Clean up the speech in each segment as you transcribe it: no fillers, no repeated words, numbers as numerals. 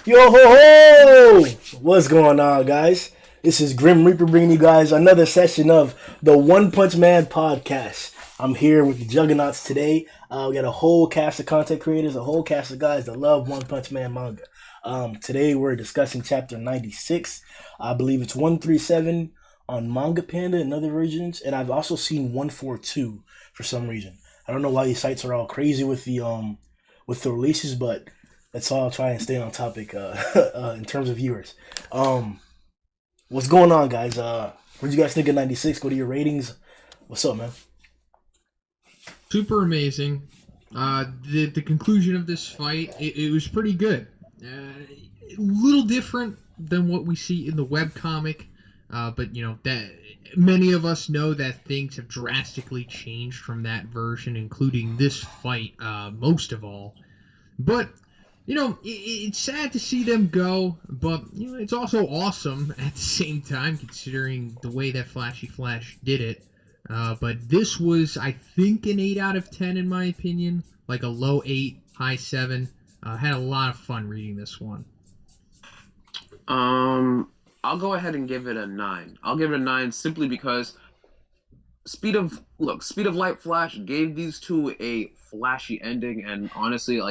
Yo ho ho! What's going on, guys? This is Grim Reaper bringing you guys another session of the One Punch Man podcast. I'm here with the Juggernauts today. We got a whole cast of content creators, a whole cast of guys that love One Punch Man manga. Today we're discussing chapter 96. I believe it's 137 on Manga Panda and other versions, and I've also seen 142 for some reason. I don't know why these sites are all crazy with the releases, but let's all try and stay on topic in terms of viewers. What's going on, guys? What did you guys think of 96? What are your ratings? What's up, man? Super amazing. The conclusion of this fight, it was pretty good. A little different than what we see in the webcomic, but you know that many of us know that things have drastically changed from that version, including this fight, most of all. But you know, it's sad to see them go, but you know, it's also awesome at the same time, considering the way that Flashy Flash did it. But this was, I think, an 8 out of 10 in my opinion, like a low 8, high 7. Had a lot of fun reading this one. I'll go ahead and give it a 9. I'll give it a 9 simply because Speed of Light Flash gave these two a flashy ending, and honestly,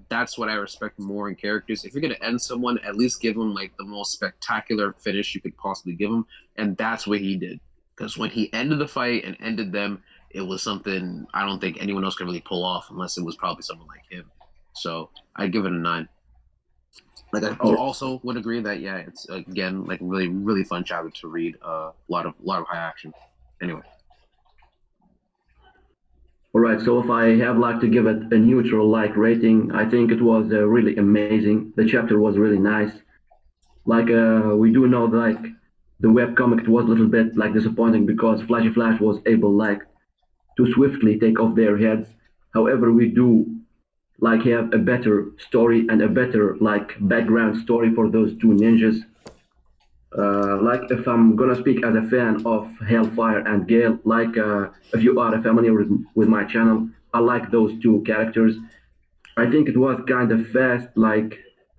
that's what I respect more in characters. If you're gonna end someone, at least give them like the most spectacular finish you could possibly give them, and that's what he did. Because when he ended the fight and ended them, it was something I don't think anyone else could really pull off unless it was probably someone like him. So I'd give it a 9. Like I also would agree that it's again like really really fun chapter to read. A lot of high action. Anyway. Alright, so if I have to give it a neutral rating, I think it was really amazing. The chapter was really nice. We do know that the webcomic was a little bit disappointing because Flashy Flash was able to swiftly take off their heads. However, we do have a better story and a better background story for those two ninjas. If I'm gonna speak as a fan of Hellfire and Gale, if you are familiar with my channel, I like those two characters. I think it was kind of fast,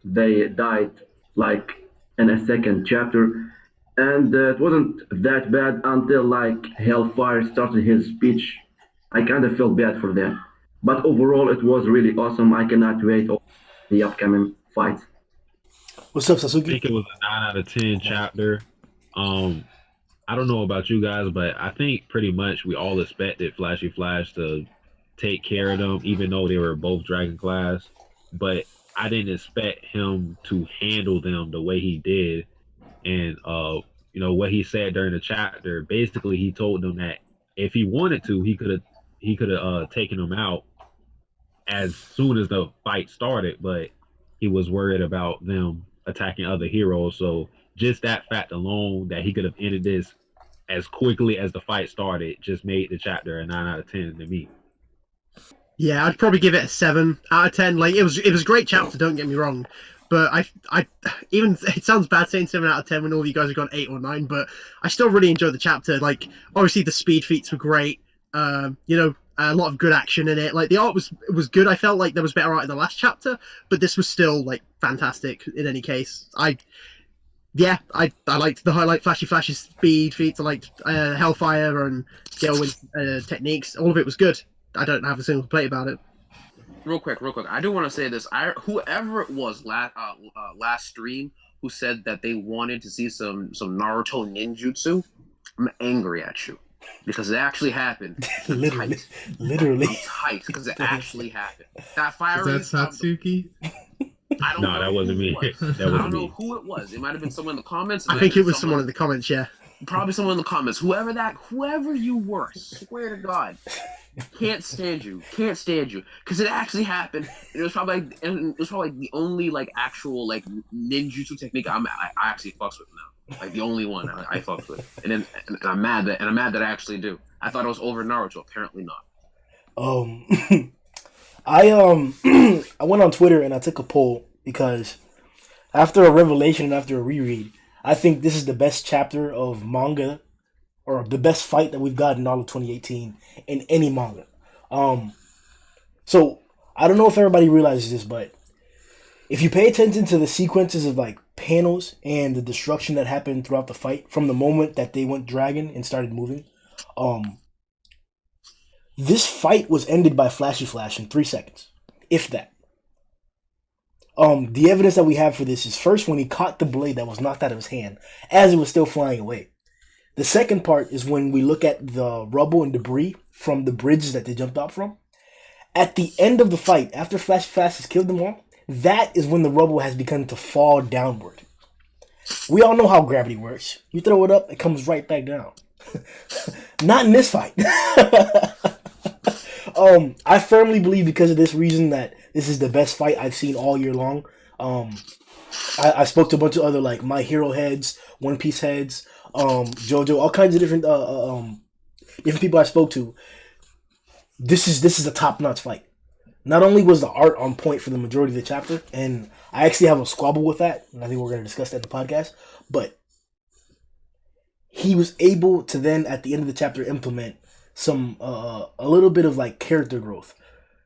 they died in a second chapter, and it wasn't that bad until Hellfire started his speech. I kind of felt bad for them, but overall it was really awesome. I cannot wait for the upcoming fights. What's up, I Satsuki? think it was a 9 out of 10 chapter. I don't know about you guys, but I think pretty much we all expected Flashy Flash to take care of them, even though they were both Dragon class. But I didn't expect him to handle them the way he did. And you know what he said during the chapter. Basically, he told them that if he wanted to, he could have taken them out as soon as the fight started, but he was worried about them attacking other heroes. So just that fact alone, that he could have ended this as quickly as the fight started, just made the chapter a 9 out of 10 to me. Yeah, I'd probably give it a 7 out of 10. It was a great chapter, don't get me wrong, but I even, it sounds bad saying 7 out of 10 when all of you guys have gone 8 or 9, but I still really enjoyed the chapter. Obviously the speed feats were great. You know, a lot of good action in it. The art was good. I felt like there was better art in the last chapter, but this was still fantastic in any case. I liked the highlight Flashy Flash's speed feats. I liked Hellfire and Galewind techniques. All of it was good. I don't have a single complaint about it. Real quick. I do want to say this. Whoever it was last stream who said that they wanted to see some Naruto ninjutsu, I'm angry at you. Because it actually happened. Literally. I'm tight because it actually happened. That fire. Is that Satsuki? I don't know. That wasn't me. I don't know who it was. It might have been someone in the comments. I think it was someone in the comments. Yeah. Probably someone in the comments. Whoever you were, swear to God, can't stand you. Because it actually happened. It was probably the only actual ninjutsu technique I actually fucks with now. The only one I fucked with, and I'm mad that I actually do. I thought it was over Naruto. Apparently not. I went on Twitter and I took a poll because after a revelation and after a reread, I think this is the best chapter of manga, or the best fight that we've gotten all of 2018 in any manga. So I don't know if everybody realizes this, but if you pay attention to the sequences of like panels and the destruction that happened throughout the fight from the moment that they went dragon and started moving, um, this fight was ended by Flashy Flash in 3 seconds, if that. The evidence that we have for this is first when he caught the blade that was knocked out of his hand as it was still flying away. The second part is when we look at the rubble and debris from the bridges that they jumped out from. At the end of the fight, after Flash Flash has killed them all, that is when the rubble has begun to fall downward. We all know how gravity works. You throw it up, it comes right back down. Not in this fight. I firmly believe because of this reason that this is the best fight I've seen all year long. I spoke to a bunch of other like My Hero heads, One Piece heads, JoJo, all kinds of different different people I spoke to. This is a top-notch fight. Not only was the art on point for the majority of the chapter, and I actually have a squabble with that, and I think we're going to discuss that in the podcast, but he was able to then, at the end of the chapter, implement some, a little bit of, like, character growth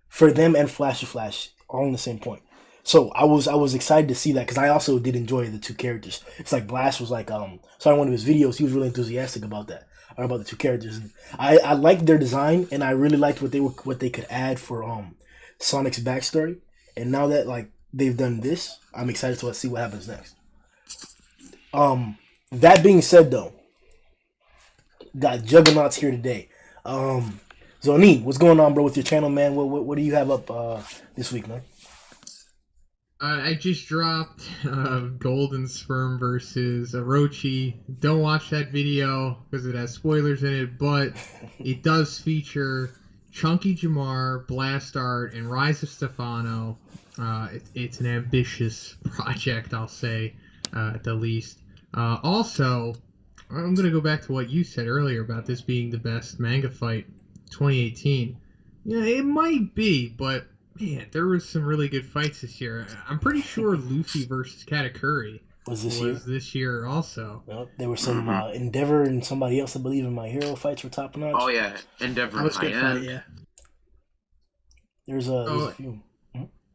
for them and Flashy Flash, all on the same point. So I was excited to see that, because I also did enjoy the two characters. It's like Blast was like, saw in one of his videos, he was really enthusiastic about that. Or about the two characters. And I liked their design, and I really liked what they could add for Sonic's backstory. And now that like they've done this, I'm excited to see what happens next. That being said, though, got Juggernauts here today. Zhoniin, what's going on, bro, with your channel, man? What do you have up this week, man? I just dropped Golden Sperm versus Orochi. Don't watch that video because it has spoilers in it, but it does feature Chunky Jamar, Blast Art, and Rise of Stefano. It's an ambitious project, I'll say, at the least. Also, I'm going to go back to what you said earlier about this being the best manga fight 2018. Yeah, it might be, but man, there was some really good fights this year. I'm pretty sure Luffy versus Katakuri Was this year also. Well, there were some Endeavor and somebody else, I believe, in My Hero fights were top notch. Oh yeah, Endeavor and High-End. Yeah. There's a few.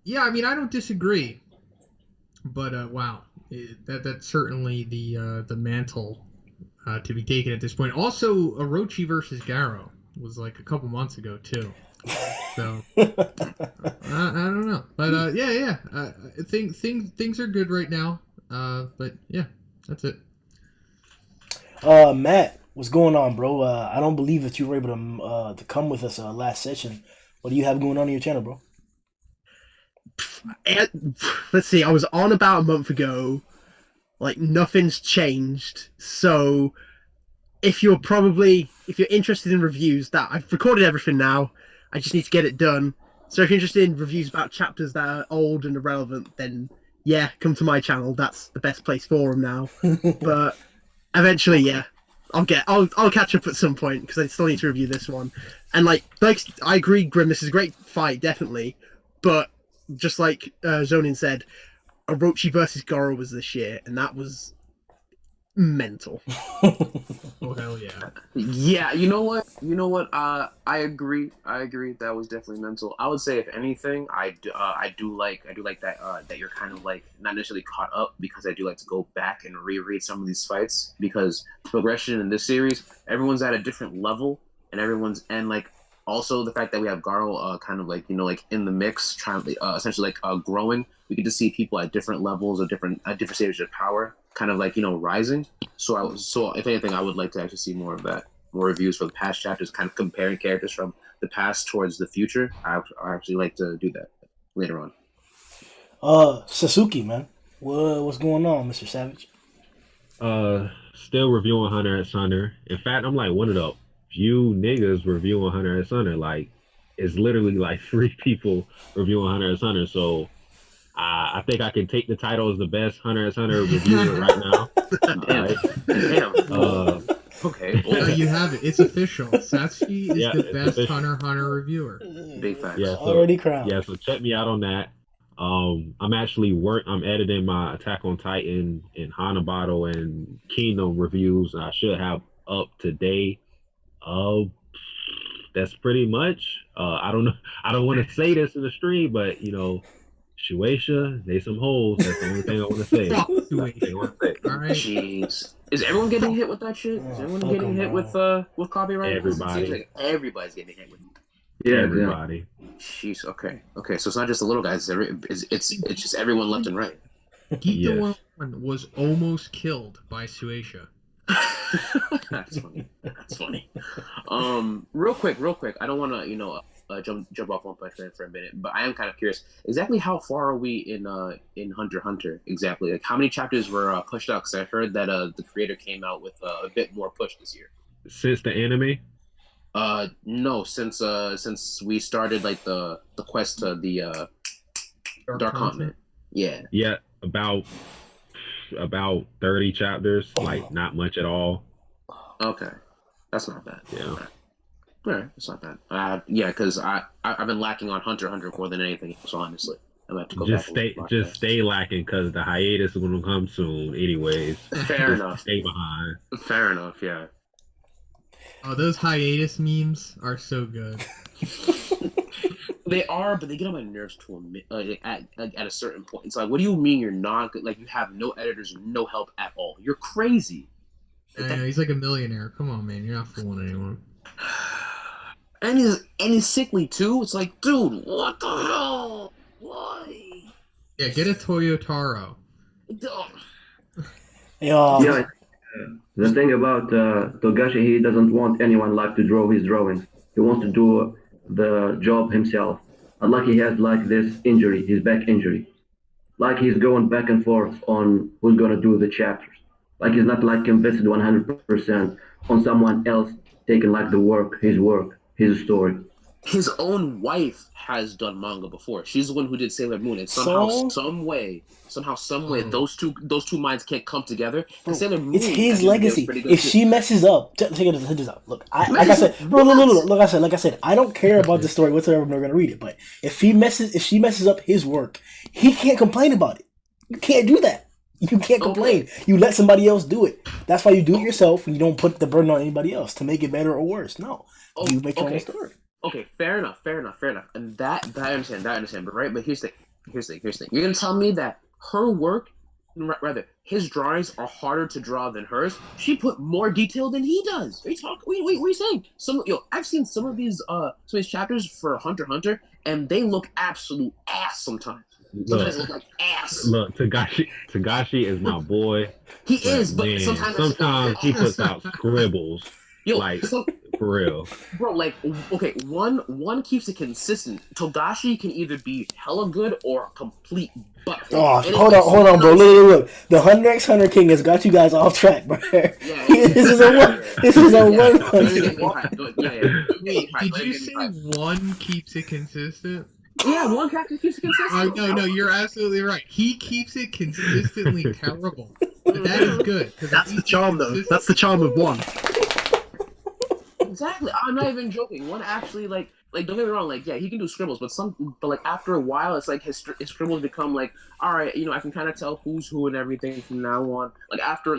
Yeah, I mean, I don't disagree, but wow, that's certainly the mantle to be taken at this point. Also, Orochi versus Garo was like a couple months ago too. So I don't know, but yeah. I think things are good right now. But yeah, that's it. Matt, what's going on, bro? I don't believe that you were able to come with us last session. What do you have going on your channel, bro? Let's see. I was on about a month ago. Like nothing's changed. So if you're interested in reviews, that I've recorded everything now. I just need to get it done. So if you're interested in reviews about chapters that are old and irrelevant, then yeah, come to my channel. That's the best place for them now. But eventually, yeah, I'll catch up at some point because I still need to review this one. And like I agree, Grimm, this is a great fight, definitely. But just like Zhoniin said, Orochi versus Goro was this year, and that was mental. Oh hell yeah. Yeah, you know what? I agree. That was definitely mental. I would say, if anything, I do like that you're kind of like not necessarily caught up, because I do like to go back and reread some of these fights, because progression in this series, everyone's at a different level, and like also the fact that we have Garo kind of like like in the mix, trying essentially like growing. We get to see people at different levels or different stages of power, kind of like rising. So if anything, I would like to actually see more of that, more reviews for the past chapters, kind of comparing characters from the past towards the future. I actually like to do that later on. Satsuki, man, what's going on, Mr. Savage? Still reviewing Hunter x Hunter. In fact, I'm like one of the few niggas reviewing Hunter x Hunter. Like, it's literally like 3 people reviewing Hunter x Hunter. So I think I can take the title as the best Hunter x Hunter reviewer right now. Damn. Okay. You have it. It's official. Satsuki is the best official. Hunter x Hunter reviewer. Big facts. Yeah, so, already crowned. Yeah, so check me out on that. I'm actually I'm editing my Attack on Titan and Hanabado and Kingdom reviews. I should have up today. That's pretty much. I don't know. I don't want to say this in the stream, but Shueisha, they some hoes. That's the only thing I want to say. Fuck That's the only thing I Shueisha. want to say. All right. Jeez. Is everyone getting hit with that shit? Is everyone fuck getting 'em, hit bro. with copyright? 'Cause it seems Everybody. like everybody's getting hit with. Yeah, Everybody. Jeez. Okay. Okay. So it's not just the little guys. It's just everyone left and right. Geek the Yes. One was almost killed by Shueisha. That's funny. That's funny. Real quick. I don't want to, jump off One Punch Man for a minute, but I am kind of curious. Exactly how far are we in Hunter x Hunter? Exactly, like how many chapters were pushed out? Because I heard that the creator came out with a bit more push this year. Since the anime, No, since we started like the quest to the Dark Continent. Yeah. yeah, about 30 chapters. Like not much at all. Okay, that's not bad. Yeah. All right, that's not bad. Yeah, because I've been lacking on Hunter x Hunter more than anything else. Honestly, I'm gonna have to go Just back. stay stay lacking because the hiatus is gonna come soon. Anyways, Fair enough. stay behind. Fair enough. Yeah. Oh, those hiatus memes are so good. They are, but they get on my nerves at a certain point. It's like, what do you mean you're not good? Like, you have no editors, no help at all. You're crazy. I know, he's like a millionaire. Come on, man. You're not fooling anyone. And he's sickly too. It's like, dude, what the hell? Why? Yeah, get a Toyotaro. Yeah. The thing about Togashi, he doesn't want anyone like to draw his drawings. He wants to do the job himself. And like he has like this injury, his back injury. Like he's going back and forth on who's gonna do the chapters. Like he's not like invested 100% on someone else taking like the work, his story. His own wife has done manga before. She's the one who did Sailor Moon, and somehow, some way, those two minds can't come together. Bro, Sailor Moon, it's his legacy. If too. she messes up, check this out. Look, like I said, like I said, I don't care about the story whatsoever. I'm not gonna read it. But if she messes up his work, he can't complain about it. You can't do that. You can't complain. Okay. You let somebody else do it. That's why you do it yourself, and you don't put the burden on anybody else to make it better or worse. No, you make your own story. Okay, fair enough. And that I understand. But here's the thing. You're gonna tell me that her work, rather, his drawings are harder to draw than hers. She put more detail than he does. What are you saying? I've seen some of these chapters for Hunter x Hunter, and they look absolute ass sometimes. Sometimes they look like ass. Look, Tagashi is my boy. He is, but man, sometimes he puts out scribbles. Like, for real. Bro, like, okay, one keeps it consistent. Togashi can either be hella good or a complete butt. Oh, hold on, bro. Look. The Hunter x Hunter King has got you guys off track, bro. Yeah, This is a one. Did you say one keeps it consistent? Yeah, one character keeps it consistent. No, you're absolutely right. He keeps it consistently terrible. But that is good. That's the charm, though. That's the charm of one. Exactly. I'm not even joking. One actually, like don't get me wrong, like, yeah, he can do scribbles, but like after a while, it's like his scribbles become like, all right, I can kind of tell who's who and everything from now on. Like after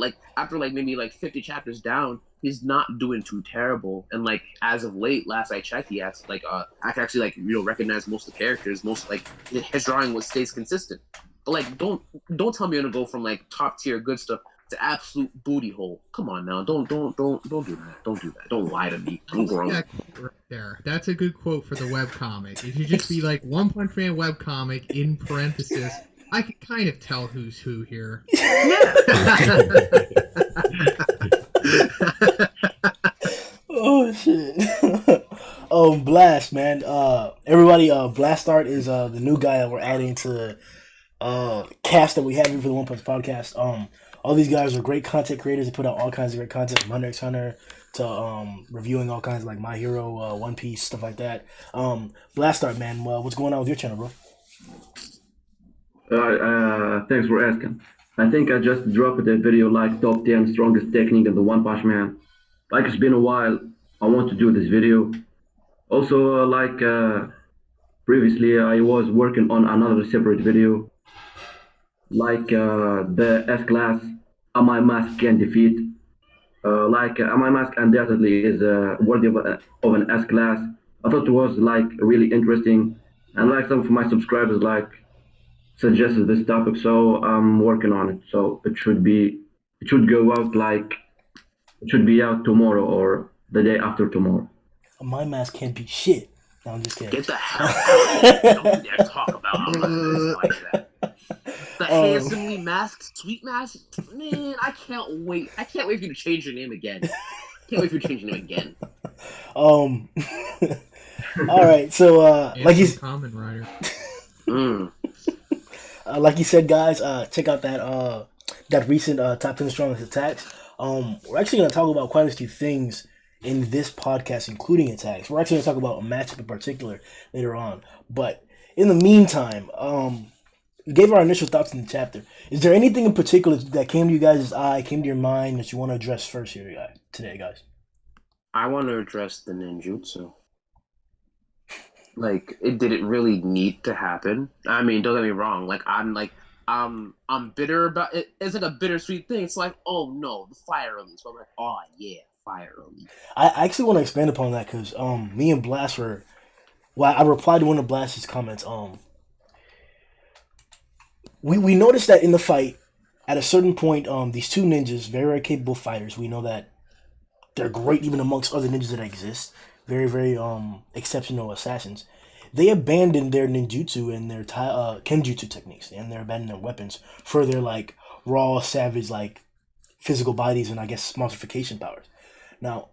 maybe like 50 chapters down, he's not doing too terrible. And like as of late, last I checked, he has like I can actually recognize most of the characters. Most like his drawing stays consistent. But like don't tell me you're gonna go from like top tier good stuff to absolute booty hole. Come on now, don't do that. Don't do that. Don't lie to me. I'm grown. Right there. That's a good quote for the webcomic. If you just be like One Punch Man webcomic in parenthesis, I can kind of tell who's who here. Oh shit. Blast, man. Everybody, Blast Art is the new guy that we're adding to the cast that we have here for the One Punch podcast. All these guys are great content creators. They put out all kinds of great content from Hunter x Hunter to reviewing all kinds of like My Hero, One Piece, stuff like that. Blast Art, man, what's going on with your channel, bro? Thanks for asking. I think I just dropped a video like top 10 strongest technique in the One Punch Man. Like it's been a while. I want to do this video. Also, previously I was working on another separate video. Like the S-Class, Amai Mask can defeat. Amai Mask undoubtedly is worthy of an S-Class. I thought it was like really interesting. And like some of my subscribers suggested this topic, so I'm working on it. So it should go out like it should be out tomorrow or the day after tomorrow. My mask can't be shit. No, I'm just kidding. Get the hell out! Don't dare talk about Unlimited like that. The handsomely masked sweet mask, man. I can't wait. I can't wait for you to change your name again. Can't wait for you to change your name again. All right. So, like you, Common Rider. like you said, guys, check out that recent top 10 strongest attacks. We're actually gonna talk about quite a few things in this podcast, including attacks. We're actually gonna talk about a matchup in particular later on. But in the meantime, we gave our initial thoughts in the chapter. Is there anything in particular that came to you guys' eye, came to your mind that you want to address first here, today, guys? I want to address the ninjutsu. Like, it didn't really need to happen. I mean, don't get me wrong. I'm bitter about it. It's like a bittersweet thing. It's like, oh no, the fire release. So I'm like, oh yeah, fire release. I actually want to expand upon that because me and Blast were. Well, I replied to one of Blast's comments. We noticed that in the fight, at a certain point, these two ninjas, very, very capable fighters. We know that they're great even amongst other ninjas that exist. Very, very exceptional assassins. They abandoned their ninjutsu and their kenjutsu techniques, and they abandoned their weapons for their like raw, savage, like physical bodies and I guess monstrification powers. Now,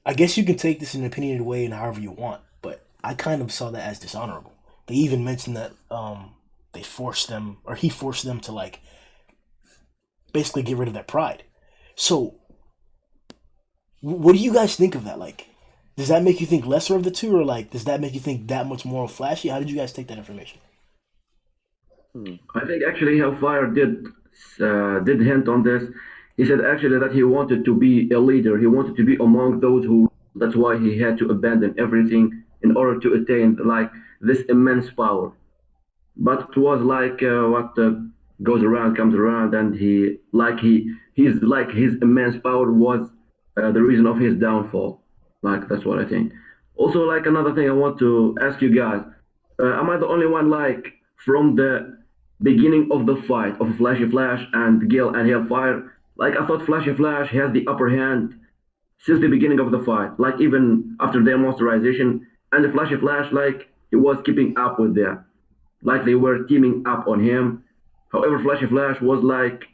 I guess you can take this in an opinionated way and however you want, but I kind of saw that as dishonorable. They even mentioned that he forced them to like basically get rid of their pride. So, what do you guys think of that? Like, does that make you think lesser of the two, or like, does that make you think that much more flashy? How did you guys take that information? I think actually Hellfire did hint on this. He said actually that he wanted to be a leader. He wanted to be among those who. That's why he had to abandon everything in order to attain like this immense power. But it was like what goes around comes around, and he's like his immense power was the reason of his downfall. Like that's what I think. Also, like another thing I want to ask you guys: am I the only one like from the beginning of the fight of Flashy Flash and Gil and Hellfire? Like I thought Flashy Flash has the upper hand since the beginning of the fight. Like even after their monsterization, and the Flashy Flash like he was keeping up with them. Like they were teaming up on him. However, Flashy Flash was like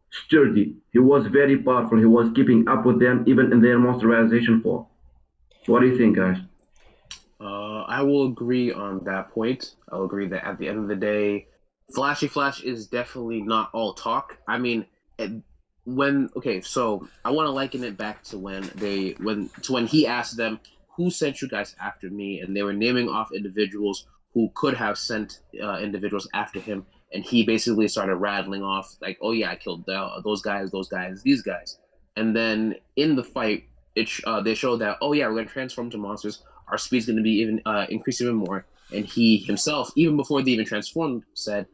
sturdy. He was very powerful. He was keeping up with them even in their monsterization form. What do you think, guys? I will agree on that point. I'll agree that at the end of the day, Flashy Flash is definitely not all talk. I mean, so I want to liken it back to when he asked them, "Who sent you guys after me?" And they were naming off individuals who could have sent individuals after him, and he basically started rattling off like, "Oh yeah, I killed those guys, these guys," and then in the fight, they showed that, "Oh yeah, we're gonna transform to monsters. Our speed's gonna be even increase even more." And he himself, even before they even transformed, said,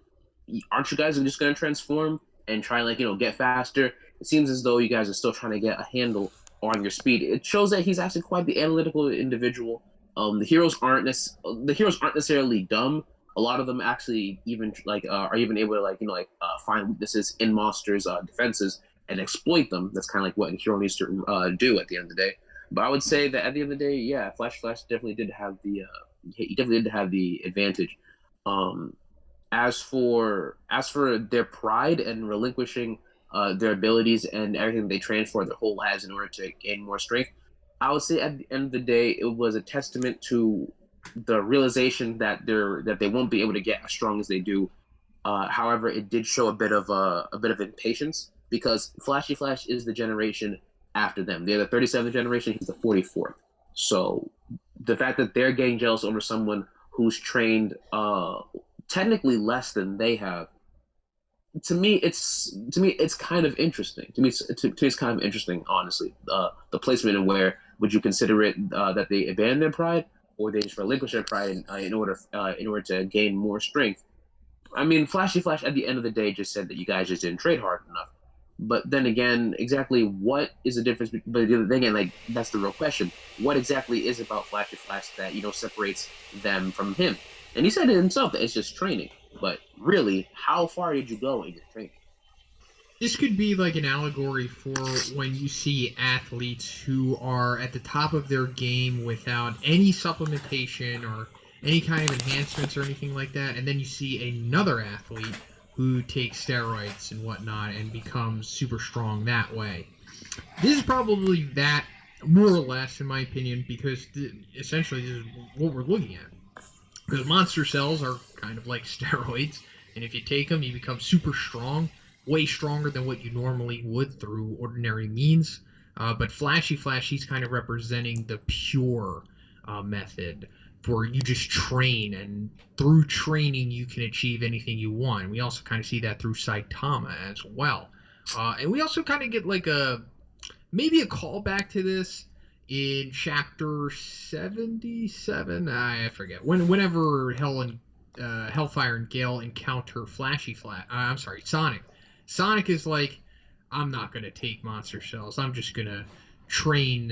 "Aren't you guys just gonna transform and try and get faster? It seems as though you guys are still trying to get a handle on your speed." It shows that he's actually quite the analytical individual. The heroes aren't necessarily dumb. A lot of them actually even are even able to find weaknesses in monsters' defenses and exploit them. That's kind of like what a hero needs to do at the end of the day. But I would say that at the end of the day, yeah, Flash definitely did have the advantage. As for their pride and relinquishing their abilities and everything they trained for their whole lives in order to gain more strength, I would say at the end of the day, it was a testament to the realization that they won't be able to get as strong as they do. However, it did show a bit of impatience because Flashy Flash is the generation after them. They're the 37th generation. He's the 44th. So the fact that they're getting jealous over someone who's trained technically less than they have, to me it's kind of interesting. To me it's kind of interesting, honestly. The placement and where would you consider it that they abandon their pride or they just relinquish their pride in order to gain more strength. I mean, Flashy Flash at the end of the day just said that you guys just didn't trade hard enough. But then again, exactly what is the difference? But then again, that's the real question. What exactly is about Flashy Flash that separates them from him? And he said it himself that it's just training. But really, how far did you go in your training? This could be like an allegory for when you see athletes who are at the top of their game without any supplementation or any kind of enhancements or anything like that, and then you see another athlete who takes steroids and whatnot and becomes super strong that way. This is probably that, more or less, in my opinion, because essentially this is what we're looking at. Because monster cells are kind of like steroids, and if you take them, you become super strong, way stronger than what you normally would through ordinary means. But Flashy Flash, he's kind of representing the pure method, where you just train, and through training you can achieve anything you want. We also kind of see that through Saitama as well. And we also kind of get like maybe a callback to this in chapter 77. I forget. Whenever Hellfire and Gale encounter Sonic. Sonic is like, I'm not going to take monster cells. I'm just going to train.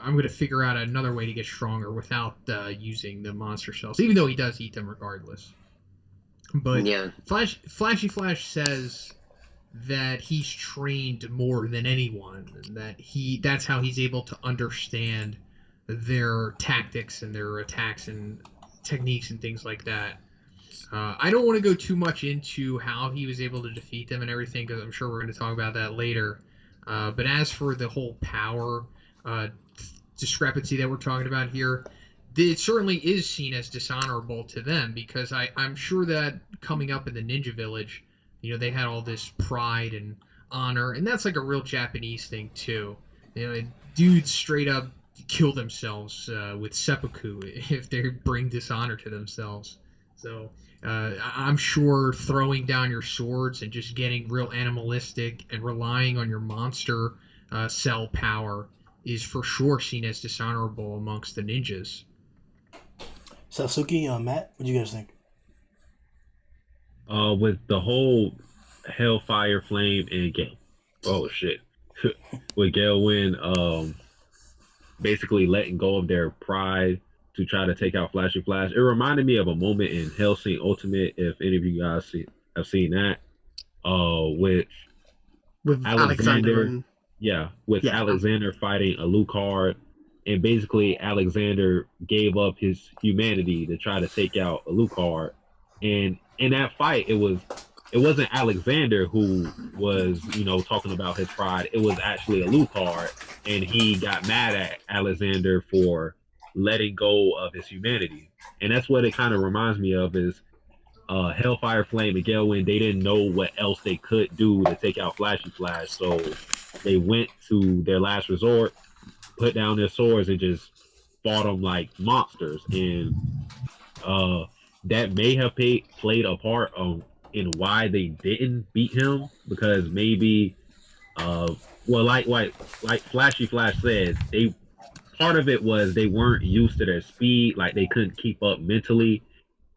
I'm going to figure out another way to get stronger without using the monster cells, even though he does eat them regardless. But Yeah. Flashy Flash says that he's trained more than anyone, and that's how he's able to understand their tactics and their attacks and techniques and things like that. I don't want to go too much into how he was able to defeat them and everything, because I'm sure we're going to talk about that later. But as for the whole power discrepancy that we're talking about here, it certainly is seen as dishonorable to them, because I'm sure that coming up in the Ninja Village, they had all this pride and honor, and that's like a real Japanese thing too. Dudes straight up kill themselves with seppuku if they bring dishonor to themselves. So I'm sure throwing down your swords and just getting real animalistic and relying on your monster cell power is for sure seen as dishonorable amongst the ninjas. Satsuki, Matt, what do you guys think? With the whole Hellfire, Flame, and Gale. Oh shit. With Gale Win, basically letting go of their pride to try to take out Flashy Flash. It reminded me of a moment in Hellsing Ultimate, if any of you guys have seen that. With Alexander and... Alexander fighting Alucard, and basically Alexander gave up his humanity to try to take out Alucard. And in that fight, it wasn't Alexander who was, talking about his pride. It was actually Alucard, and he got mad at Alexander for letting go of his humanity. And that's what it kind of reminds me of, is Hellfire, Flame, and Gale Wind. They didn't know what else they could do to take out Flashy Flash, so they went to their last resort, put down their swords, and just fought them like monsters. And that may have played a part in why they didn't beat him, because maybe like Flashy Flash said, part of it was they weren't used to their speed, like they couldn't keep up mentally.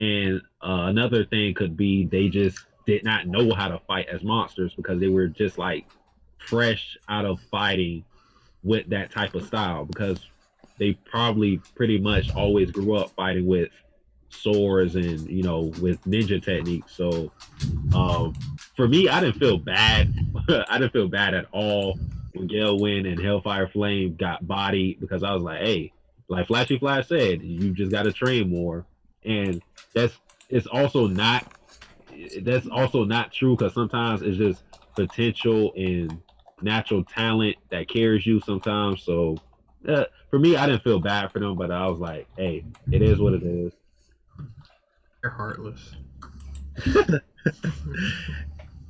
And another thing could be they just did not know how to fight as monsters, because they were just like fresh out of fighting with that type of style, because they probably pretty much always grew up fighting with swords and with ninja techniques. So for me, I didn't feel bad. I didn't feel bad at all when Gale Wind and Hellfire Flame got bodied, because I was like, hey, like Flashy Flash said, you just got to train more. And that's also not true, because sometimes it's just potential and natural talent that carries you sometimes. So for me, I didn't feel bad for them, but I was like, hey, it is what it is. They're heartless.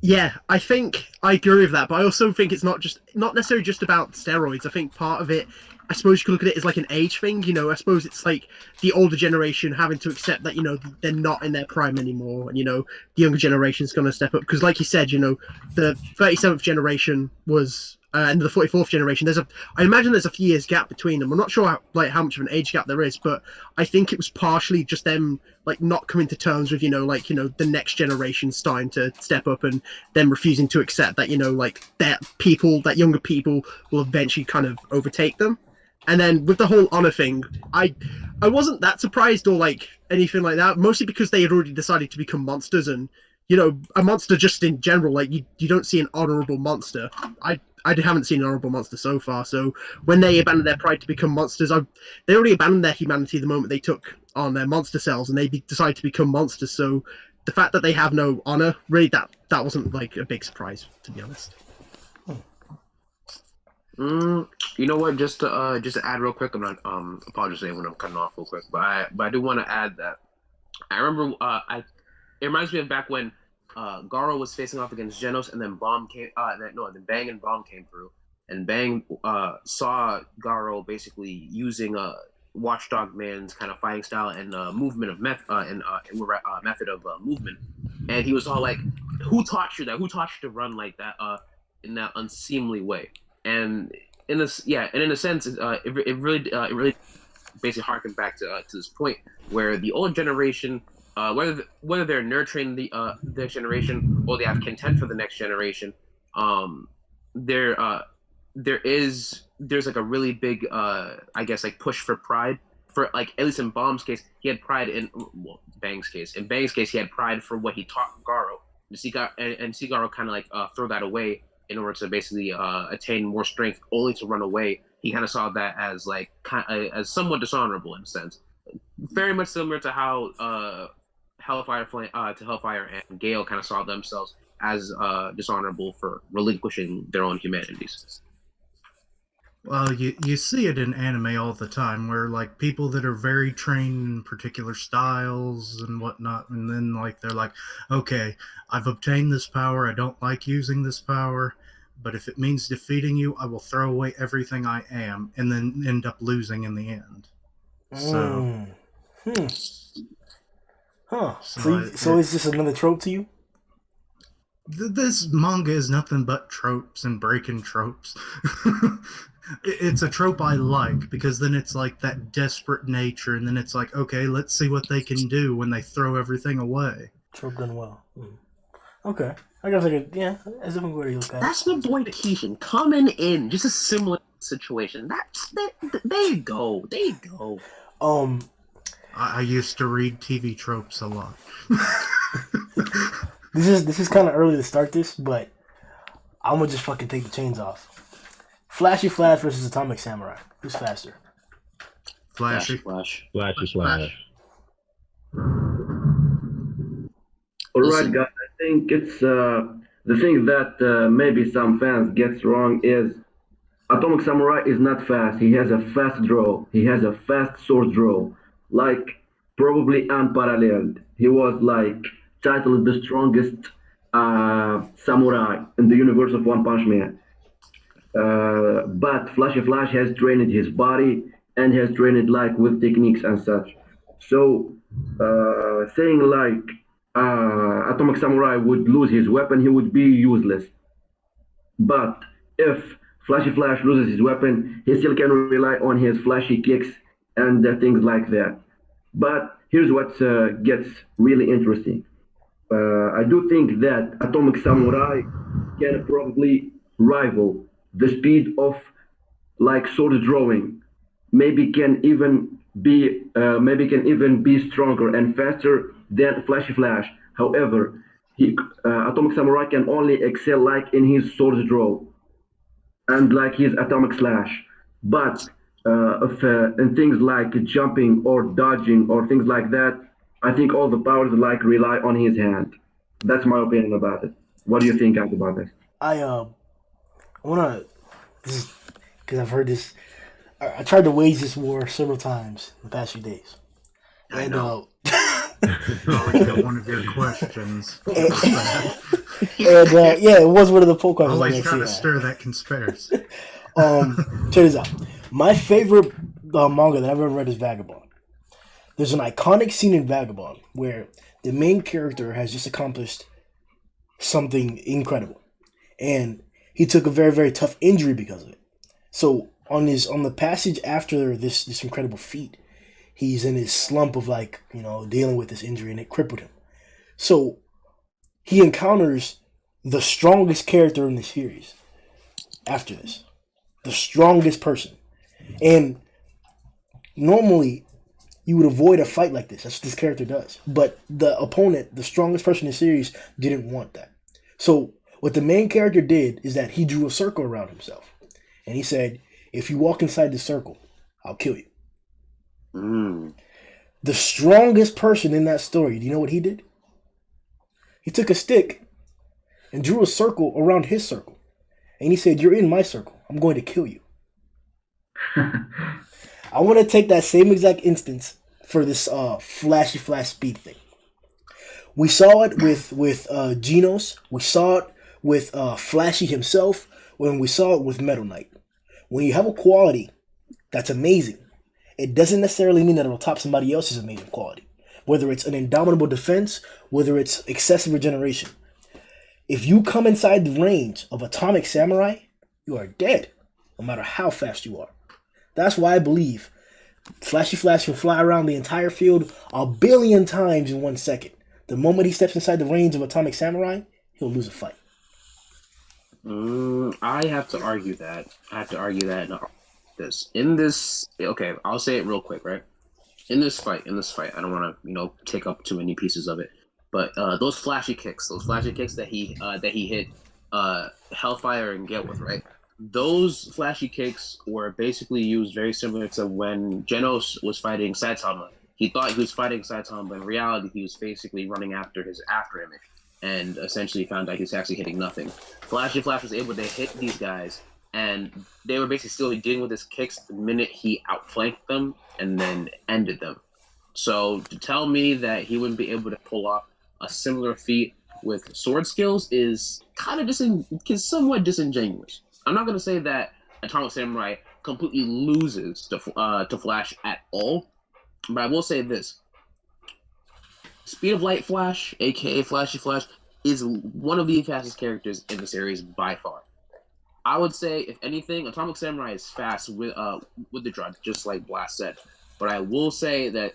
Yeah, I think I agree with that, but I also think it's not necessarily just about steroids. I think part of it, I suppose you could look at it as like an age thing. I suppose it's like the older generation having to accept that, they're not in their prime anymore, and, the younger generation's going to step up. Because like you said, the 37th generation was, and the 44th generation, I imagine there's a few years gap between them. I'm not sure how much of an age gap there is, but I think it was partially just them like not coming to terms with, the next generation starting to step up, and them refusing to accept that, that younger people will eventually kind of overtake them. And then with the whole honor thing, I wasn't that surprised or like anything like that, mostly because they had already decided to become monsters, and a monster just in general, like you don't see an honorable monster. I haven't seen an honorable monster so far. So when they abandoned their pride to become monsters, they already abandoned their humanity the moment they took on their monster cells, and they decided to become monsters. So the fact that they have no honor, really, that wasn't like a big surprise, to be honest. You know what? Just to add real quick, I'm not apologizing when I'm cutting off real quick, but I do want to add that I remember it reminds me of back when Garo was facing off against Genos, and then then Bang and Bomb came through, and Bang saw Garo basically using Watchdog Man's kind of fighting style and movement of method of movement, and he was all like, "Who taught you that? Who taught you to run like that in that unseemly way?" And in a sense, it really basically harkened back to this point where the old generation, whether they're nurturing the next generation or they have content for the next generation, there's like a really big I guess like push for pride. For like at least in Bomb's case, he had pride in Bang's case. In Bang's case, he had pride for what he taught Garo. And see Garo kind of like throw that away in order to basically attain more strength, only to run away. He kind of saw that as like as somewhat dishonorable in a sense, very much similar to how Hellfire and Gale kind of saw themselves as dishonorable for relinquishing their own humanities. Well, you see it in anime all the time, where like people that are very trained in particular styles and whatnot, and then like they're like, okay, I've obtained this power, I don't like using this power, but if it means defeating you, I will throw away everything I am, and then end up losing in the end. So, So it's just another trope to you? This manga is nothing but tropes and breaking tropes. It's a trope I like, because then it's like that desperate nature, and then it's like, okay, let's see what they can do when they throw everything away. Trope done well. Okay. I guess that's a different way to look at it. That's my boy Kishin coming in, just a similar situation. There you go. I used to read TV tropes a lot. This is kind of early to start this, but I'm gonna just fucking take the chains off. Flashy Flash versus Atomic Samurai. Who's faster? Flashy. Flash. All right, guys. I think it's the thing that maybe some fans gets wrong is Atomic Samurai is not fast. He has a fast draw. He has a fast sword draw, like probably unparalleled. He was like titled the strongest samurai in the universe of One Punch Man. But Flashy Flash has trained his body and has trained like with techniques and such. So saying like Atomic Samurai would lose his weapon, he would be useless. But if Flashy Flash loses his weapon, he still can rely on his flashy kicks and things like that. But here's what gets really interesting. I do think that Atomic Samurai can probably rival the speed of like sword drawing. Maybe can even be stronger and faster than Flashy Flash. However, Atomic Samurai can only excel like in his sword draw and like his atomic slash. But in things like jumping or dodging or things like that, I think all the powers like rely on his hand. That's my opinion about it. What do you think, guys, about this? I wanna, because I've heard this. I tried to wage this war several times in the past few days. I know. I got one of your questions. It was one of the poll questions. Always trying to stir that conspiracy. Check this out. My favorite manga that I've ever read is Vagabond. There's an iconic scene in Vagabond where the main character has just accomplished something incredible, and he took a very, very tough injury because of it. So on the passage after this incredible feat, he's in his slump of like, dealing with this injury, and it crippled him. So he encounters the strongest character in the series after this. The strongest person. And normally, you would avoid a fight like this. That's what this character does. But the opponent, the strongest person in the series, didn't want that. So what the main character did is that he drew a circle around himself. And he said, if you walk inside the circle, I'll kill you. The strongest person in that story, do you know what he did? He took a stick and drew a circle around his circle. And he said, you're in my circle. I'm going to kill you. I want to take that same exact instance for this flashy flash speed thing. We saw it with Genos. We saw it with Flashy himself. When we saw it with Metal Knight. When you have a quality that's amazing, it doesn't necessarily mean that it'll top somebody else's amazing quality. Whether it's an indomitable defense, whether it's excessive regeneration. If you come inside the range of Atomic Samurai, you are dead, no matter how fast you are. That's why I believe Flashy Flash can fly around the entire field 1 billion times in 1 second. The moment he steps inside the range of Atomic Samurai, he'll lose a fight. I have to argue that. In this, okay, I'll say it real quick, right? In this fight, I don't want to, take up too many pieces of it, but those flashy kicks that he hit Hellfire and Gale with, right? Those flashy kicks were basically used very similar to when Genos was fighting Saitama. He thought he was fighting Saitama, but in reality, he was basically running after his after image, and essentially found out he was actually hitting nothing. Flashy Flash was able to hit these guys, and they were basically still dealing with his kicks the minute he outflanked them and then ended them. So to tell me that he wouldn't be able to pull off a similar feat with sword skills is kind of somewhat disingenuous. I'm not going to say that Atomic Samurai completely loses to Flash at all, but I will say this. Speed of Light Flash, aka Flashy Flash, is one of the fastest characters in the series by far. I would say, if anything, Atomic Samurai is fast with the draw, just like Blast said. But I will say that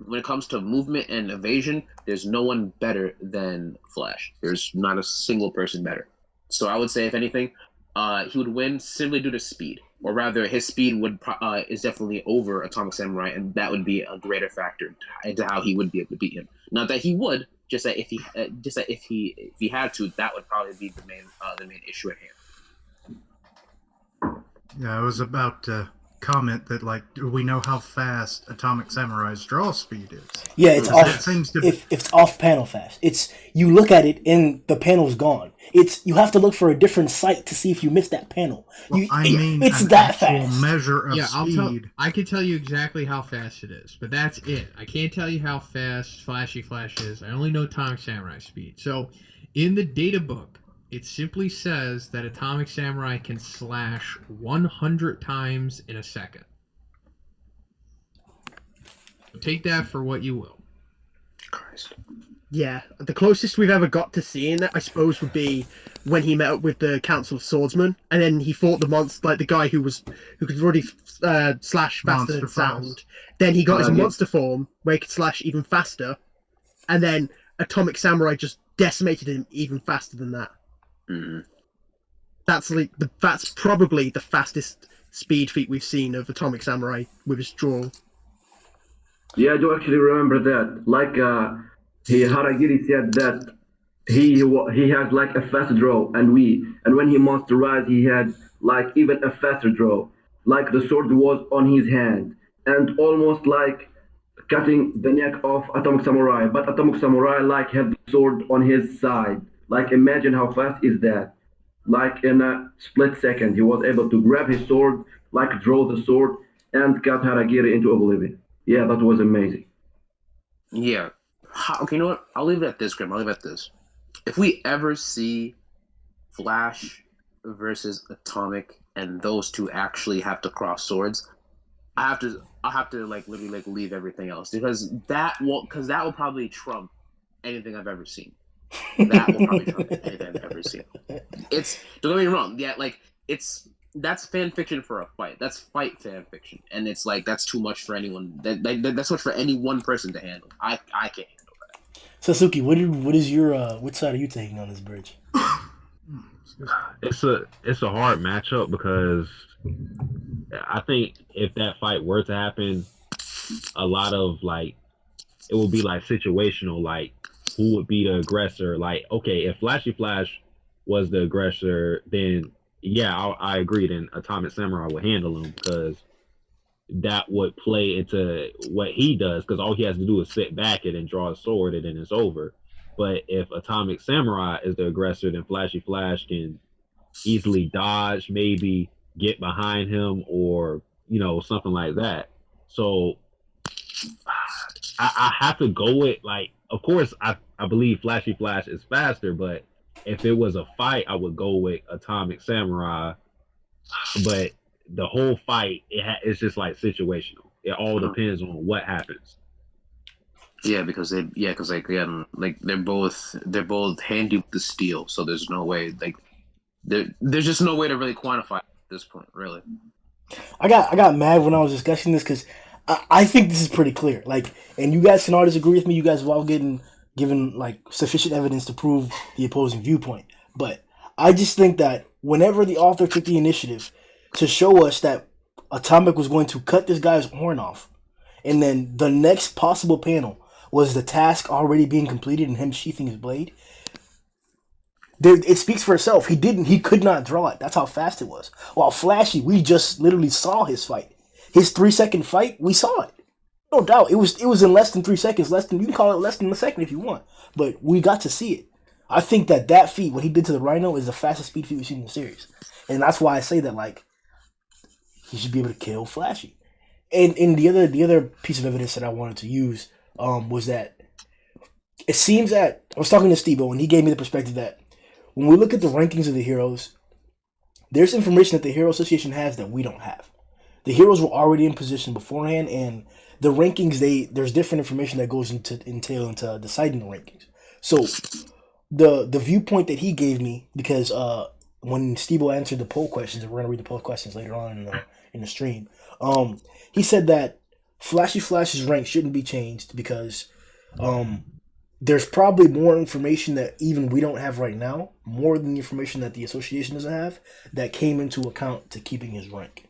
when it comes to movement and evasion, there's no one better than Flash. There's not a single person better. So I would say, if anything, he would win simply due to speed, or rather, his speed is definitely over Atomic Samurai, and that would be a greater factor into how he would be able to beat him. Not that he would, just that if he had to, that would probably be the main issue at hand. Yeah, I was about to comment that, we know how fast Atomic Samurai's draw speed is. Yeah, it's off. It's off panel fast. You look at it and the panel's gone. You have to look for a different site to see if you missed that panel. Well, it's that fast. Measure of speed. I can tell you exactly how fast it is, but that's it. I can't tell you how fast Flashy Flash is. I only know Atomic Samurai speed. So, in the data book, it simply says that Atomic Samurai can slash 100 times in a second. Take that for what you will. Christ. Yeah, the closest we've ever got to seeing that, I suppose, would be when he met up with the Council of Swordsmen, and then he fought the monster, the guy who could already slash faster than sound. Then he got his monster form, where he could slash even faster, and then Atomic Samurai just decimated him even faster than that. Mm-hmm. That's probably the fastest speed feat we've seen of Atomic Samurai with his draw. Yeah, I do actually remember that. Haragiri said that he has a fast draw, and when he masterized, he had even a faster draw. The sword was on his hand, and almost cutting the neck of Atomic Samurai. But Atomic Samurai had the sword on his side. Imagine how fast is that? In a split second, he was able to grab his sword, draw the sword, and cut Haragiri into oblivion. Yeah, that was amazing. Yeah. Okay, you know what? I'll leave it at this, Grimm. I'll leave it at this. If we ever see Flash versus Atomic, and those two actually have to cross swords, I'll have to literally leave everything else, because that will probably trump anything I've ever seen. That will probably trump anything I've ever seen. Don't get me wrong. Yeah, that's fan fiction for a fight. That's fight fan fiction, and it's that's too much for anyone. That's much for any one person to handle. I can't handle that. Satsuki, what is your which side are you taking on this bridge? It's a hard matchup because I think if that fight were to happen, a lot of like it would be like situational, like who would be the aggressor? Like, okay, if Flashy Flash was the aggressor, then yeah, I agree. Then Atomic Samurai would handle him because that would play into what he does. Because all he has to do is sit back and then draw a sword, and then it's over. But if Atomic Samurai is the aggressor, then Flashy Flash can easily dodge, maybe get behind him, or something like that. So I have to go with like, of course, I believe Flashy Flash is faster, but if it was a fight, I would go with Atomic Samurai. But the whole fight, it's just like situational. It all depends on what happens. Yeah, because they're both handy with the steel, so there's no way there's just no way to really quantify at this point, really. I got mad when I was discussing this because I think this is pretty clear. Like, and you guys can all disagree with me. You guys have all given like sufficient evidence to prove the opposing viewpoint. But I just think that whenever the author took the initiative to show us that Atomic was going to cut this guy's horn off, and then the next possible panel was the task already being completed and him sheathing his blade. It speaks for itself. He could not draw it. That's how fast it was. While Flashy, we just literally saw his fight. His 3-second fight, we saw it. No doubt. It was in less than 3 seconds. You can call it less than a second if you want. But we got to see it. I think that feat, what he did to the Rhino, is the fastest speed feat we've seen in the series. And that's why I say that, like, he should be able to kill Flashy. And the other piece of evidence that I wanted to use was that it seems that I was talking to Steve-O, and he gave me the perspective that when we look at the rankings of the heroes, there's information that the Hero Association has that we don't have. The heroes were already in position beforehand, and the rankings, there's different information that goes into deciding the rankings. So the viewpoint that he gave me, because when Steve-O answered the poll questions, and we're gonna read the poll questions later on in the stream, he said that Flashy Flash's rank shouldn't be changed because there's probably more information that even we don't have right now, more than the information that the association doesn't have, that came into account to keeping his rank.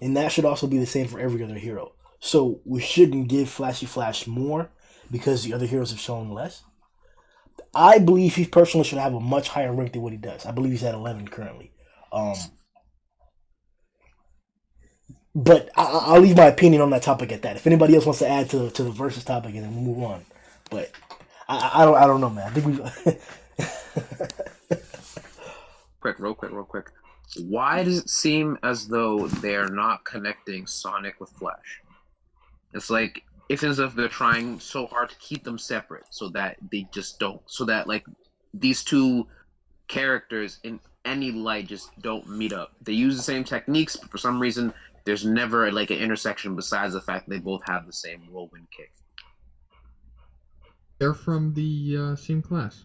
And that should also be the same for every other hero. So we shouldn't give Flashy Flash more because the other heroes have shown less. I believe he personally should have a much higher rank than what he does. I believe he's at 11 currently. But I'll leave my opinion on that topic at that. If anybody else wants to add to the versus topic, and then we'll move on. But I don't know, man. I think we. Real quick. Why does it seem as though they're not connecting Sonic with Flash? It's like it's as if they're trying so hard to keep them separate, so that they just don't. So that like these two characters in any light just don't meet up. They use the same techniques, but for some reason there's never like an intersection. Besides the fact that they both have the same whirlwind kick. They're from the same class.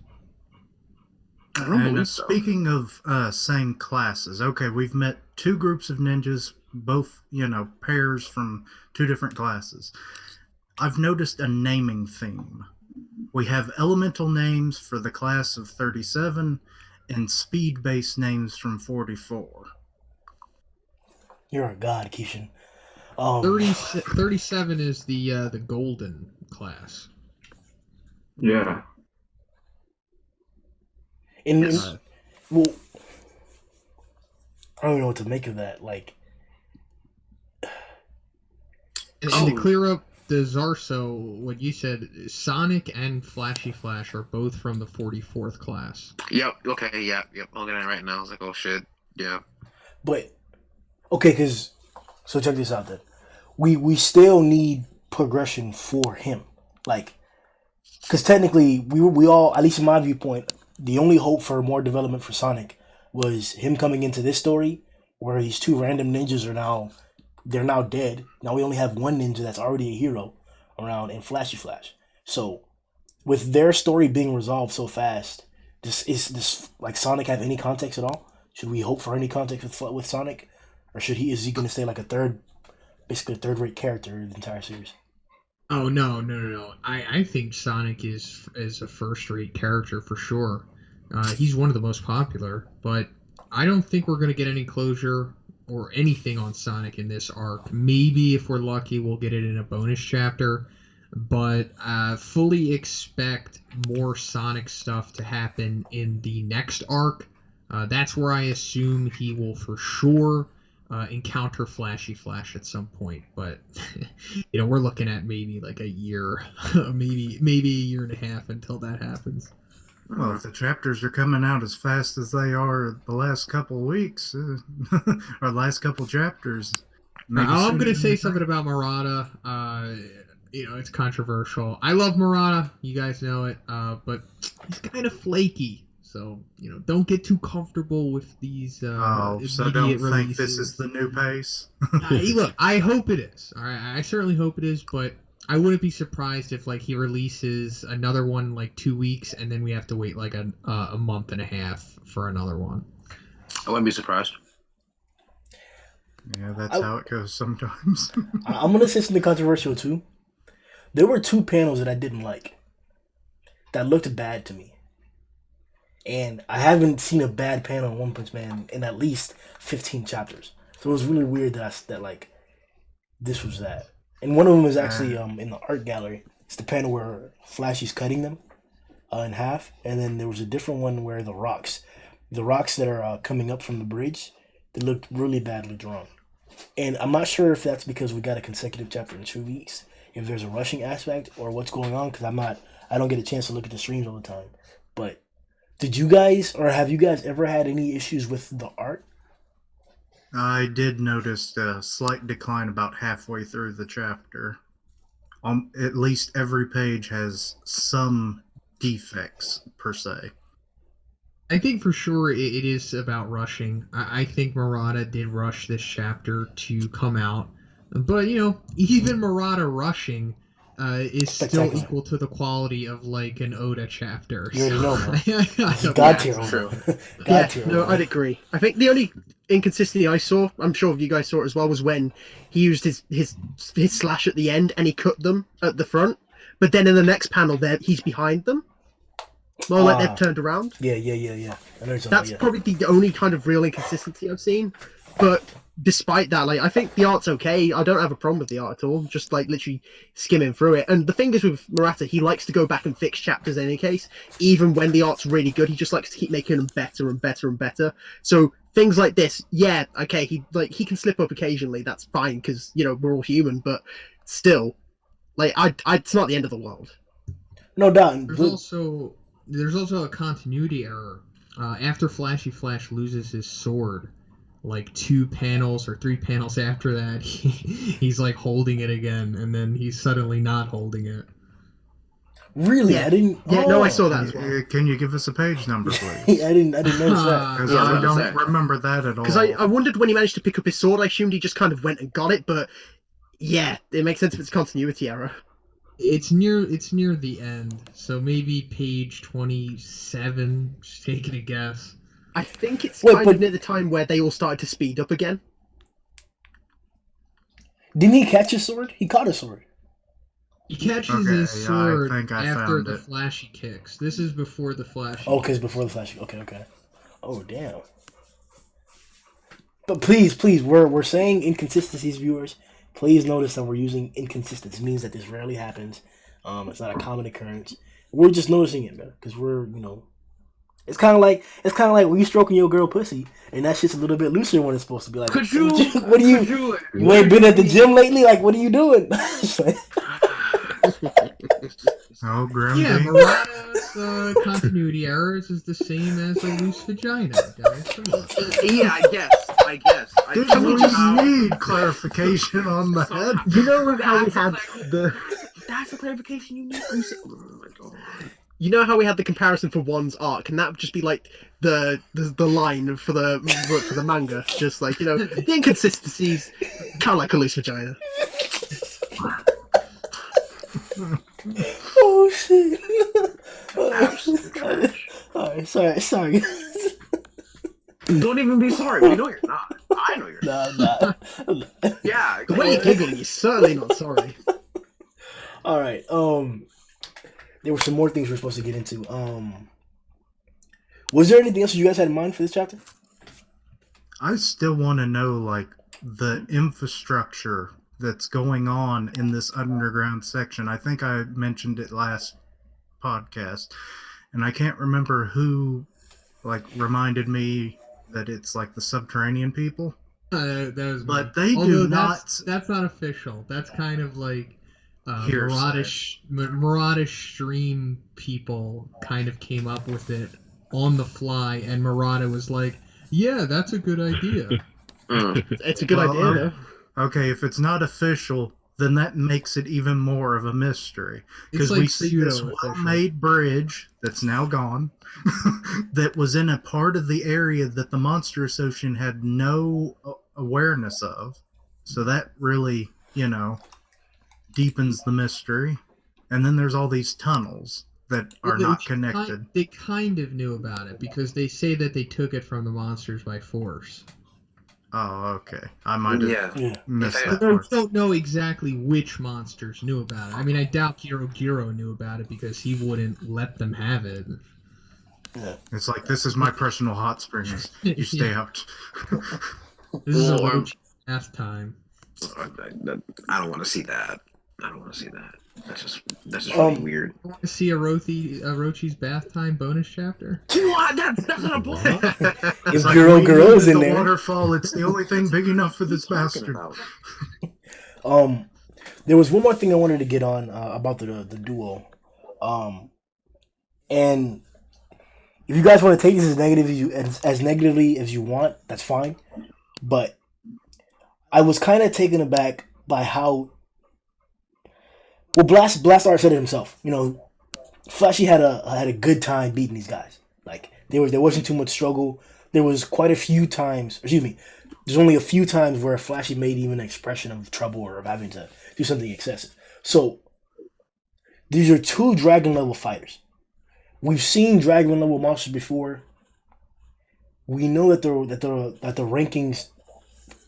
And speaking of same classes, okay, we've met two groups of ninjas, both, pairs from two different classes. I've noticed a naming theme. We have elemental names for the class of 37 and speed-based names from 44. You're a god, Kishin. 37 is the golden class. Yeah. Well, I don't know what to make of that. Like, and to clear up the Zarso, what you said, Sonic and Flashy Flash are both from the 44th class. Yep. Okay. Yep. I'm looking at it right now. I was like, oh shit. Yeah. But okay, so check this out then. We still need progression for him, like, because technically we all, at least in my viewpoint, the only hope for more development for Sonic was him coming into this story where these two random ninjas are now dead. Now we only have one ninja that's already a hero around in Flashy Flash. So with their story being resolved so fast, does like Sonic have any context at all? Should we hope for any context with Sonic, or is he going to stay like basically a third-rate character in the entire series? Oh no! I think Sonic is a first-rate character for sure. He's one of the most popular, but I don't think we're going to get any closure or anything on Sonic in this arc. Maybe if we're lucky, we'll get it in a bonus chapter, but fully expect more Sonic stuff to happen in the next arc. That's where I assume he will for sure encounter Flashy Flash at some point, but we're looking at maybe like a year, maybe a year and a half until that happens. Well, if the chapters are coming out as fast as they are the last couple weeks, or last couple chapters, I'm going to say something about Murata. It's controversial. I love Murata. You guys know it, but he's kind of flaky. So, don't get too comfortable with these so immediate don't releases. think this is the new pace. Look, I hope it is. All right, I certainly hope it is, but I wouldn't be surprised if he releases another one 2 weeks and then we have to wait a month and a half for another one. I wouldn't be surprised. Yeah, that's how it goes sometimes. I'm gonna say something controversial too. There were 2 panels that I didn't like that looked bad to me. And I haven't seen a bad panel in One Punch Man in at least 15 chapters. So it was really weird that this was that. And one of them is actually in the art gallery. It's the panel where Flashy's cutting them in half. And then there was a different one where the rocks that are coming up from the bridge, they looked really badly drawn. And I'm not sure if that's because we got a consecutive chapter in 2 weeks, if there's a rushing aspect or what's going on, because I don't get a chance to look at the streams all the time. But did you guys, or have you guys ever had any issues with the art? I did notice a slight decline about halfway through the chapter. At least every page has some defects, per se. I think for sure it is about rushing. I think Murata did rush this chapter to come out. But, even Murata rushing is still equal to the quality of an Oda chapter. You already know, bro. God tier. No, I'd agree. I think the only inconsistency I saw, I'm sure you guys saw it as well, was when he used his slash at the end and he cut them at the front. But then in the next panel, he's behind them. More like they've turned around. Yeah. I know That's probably the only kind of real inconsistency I've seen. But despite that, I think the art's okay. I don't have a problem with the art at all. Just literally skimming through it. And the thing is with Murata, he likes to go back and fix chapters in any case. Even when the art's really good, he just likes to keep making them better and better and better. So things like this, yeah, okay, he can slip up occasionally. That's fine because we're all human. But still, it's not the end of the world. No doubt. There's also a continuity error. After Flashy Flash loses his sword, 2 panels or 3 panels after that, he's holding it again, and then he's suddenly not holding it. Really? Yeah. I didn't. Yeah, no, I saw that as well. Can you give us a page number, please? I didn't notice that. Because I don't remember that at all. Because I wondered when he managed to pick up his sword, I assumed he just kind of went and got it, but yeah, it makes sense if it's continuity error. It's near the end, so maybe page 27. Just taking a guess. I think it's kind of near the time where they all started to speed up again. Didn't he catch his sword? He caught his sword. He catches his sword after the Flashy kicks. This is before the Flashy. Oh, because before the Flashy. Okay. Oh, damn. But please, we're saying inconsistencies, viewers. Please notice that we're using inconsistencies. It means that this rarely happens. It's not a common occurrence. We're just noticing it, man, because we're, it's kind of like when you stroking your girl pussy, and that shit's a little bit looser when it's supposed to be like. What are you? You ain't been at the gym lately? What are you doing? Oh, Grimm. Yeah, Murata's continuity errors is the same as a loose vagina, guys. Come on. Yeah, I guess. We just need clarification on that. You know how we had That's the clarification you need. Oh my god. You know how we had the comparison for one's art? Can that just be the line for the manga? Just the inconsistencies, kind of like a loose vagina. Oh shit! Alright, sorry. Don't even be sorry. We know you're not. I know you're not. Nah. Yeah. The way you're giggling, you're certainly not sorry. Alright, there were some more things we're supposed to get into. Was there anything else you guys had in mind for this chapter? I still want to know, like, the infrastructure that's going on in this underground section. I think I mentioned it last podcast, and I can't remember who, like, reminded me that it's, like, the subterranean people. That was But me. they Although do not... That's not official. That's kind of like Hearsay. Muradish stream people kind of came up with it on the fly, and Murata was like, "Yeah, that's a good idea." It's a good idea, though. Okay, if it's not official, then that makes it even more of a mystery. Because like we see this pseudo-official. well-made bridge that's now gone, that was in a part of the area that the Monster Association had no awareness of. So that really, deepens the mystery. And then there's all these tunnels that are not connected. They kind of knew about it because they say that they took it from the monsters by force. Oh, okay. I might have missed Yeah. that I part. don't know exactly which monsters knew about it. I mean, I doubt Giro knew about it because he wouldn't let them have it. Yeah. It's like, this is my personal hot springs. You stay out. This is a Orochi bath time. I don't want to see that. I don't want to see that. That's just really weird. I want to see Orochi's bath time bonus chapter. What? That's not a book. If It's like, Giro's in the there. waterfall, it's the only thing big enough for this bastard. There was one more thing I wanted to get on about the duo, and if you guys want to take this as negatively as you want, that's fine. But I was kind of taken aback by how Blastar said it himself. Flashy had a good time beating these guys. Like there wasn't too much struggle. There was quite a few times. There's only a few times where Flashy made even an expression of trouble or of having to do something excessive. So these are two dragon level fighters. We've seen dragon level monsters before. We know that the rankings,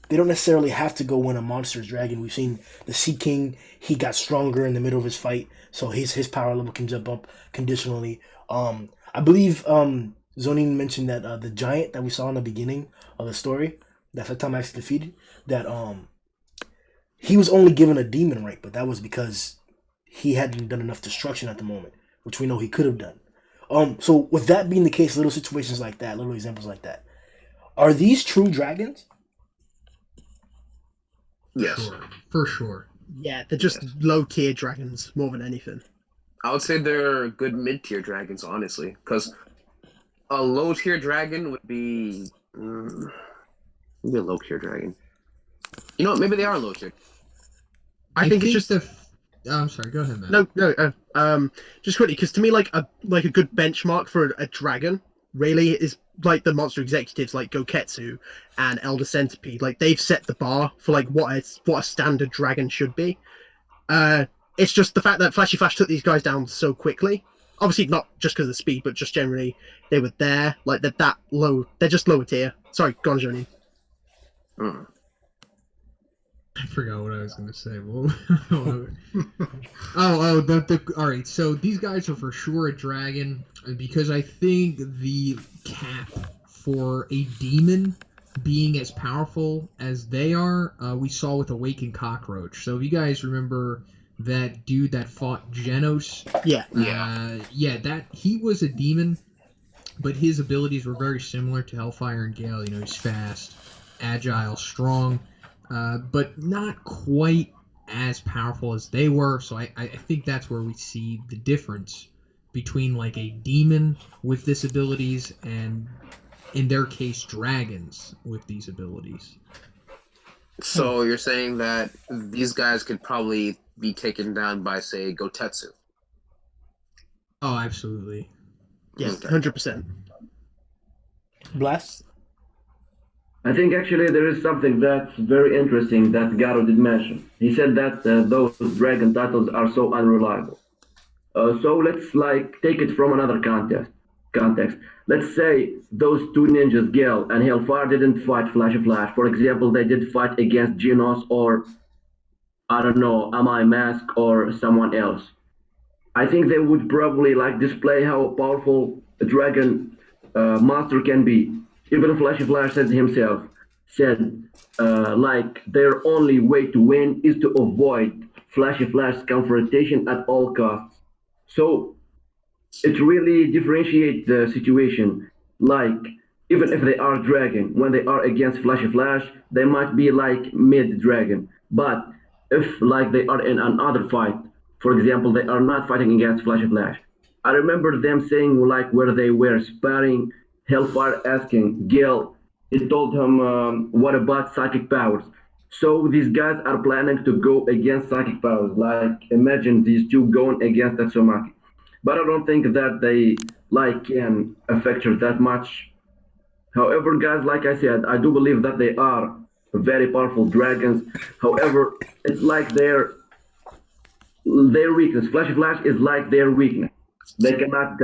they don't necessarily have to go when a monster is dragon. We've seen the Sea King, he got stronger in the middle of his fight, so his power level can jump up conditionally. I believe Zhoniin mentioned that the giant that we saw in the beginning of the story, that Satamax defeated, that he was only given a demon rank, but that was because he hadn't done enough destruction at the moment, which we know he could have done. So with that being the case, little situations like that, little examples like that, are these true dragons? Yes. Sure, for sure. Yeah, they're just low-tier dragons more than anything. I would say they're good mid-tier dragons, honestly, because a low-tier dragon would be a low-tier dragon. You know what? Maybe they are low-tier. I think it's just I'm sorry. Go ahead, man. No. Just quickly, because to me, like a good benchmark for a dragon really is like the monster executives like Goketsu and Elder Centipede. Like they've set the bar for like what a standard dragon should be. It's just the fact that Flashy Flash took these guys down so quickly. Obviously, not just because of the speed, but just generally they were there. Like they're that low. They're just lower tier. Sorry, go on, Zhoniin. I forgot what I was going to say. All right. So these guys are for sure a dragon because I think the cap for a demon being as powerful as they are, we saw with Awakened Cockroach. So if you guys remember that dude that fought Genos, that he was a demon, but his abilities were very similar to Hellfire and Gale. He's fast, agile, strong. But not quite as powerful as they were. So I think that's where we see the difference between like a demon with these abilities and, in their case, dragons with these abilities. So you're saying that these guys could probably be taken down by, say, Gotetsu? Oh, absolutely. Yeah, 100%. Blast? I think actually there is something that's very interesting that Garo did mention. He said that those dragon titles are so unreliable. So let's take it from another context. Let's say those two ninjas, Gale and Hellfire, didn't fight Flashy Flash. For example, they did fight against Genos or, I don't know, Amai Mask or someone else. I think they would probably display how powerful a dragon monster can be. Even Flashy Flash said himself, said like their only way to win is to avoid Flashy Flash's confrontation at all costs. So it really differentiates the situation. Like, even if they are dragon, when they are against Flashy Flash, they might be like mid dragon. But if like they are in another fight, for example, they are not fighting against Flashy Flash. I remember them saying like where they were sparring, Hellfire asking Gil, he told him, what about psychic powers? So these guys are planning to go against psychic powers. Like imagine these two going against Tatsumaki, but I don't think that they like can affect her that much. However, guys, like I said, I do believe that they are very powerful dragons. However, it's like their weakness. Flashy Flash is like their weakness. They cannot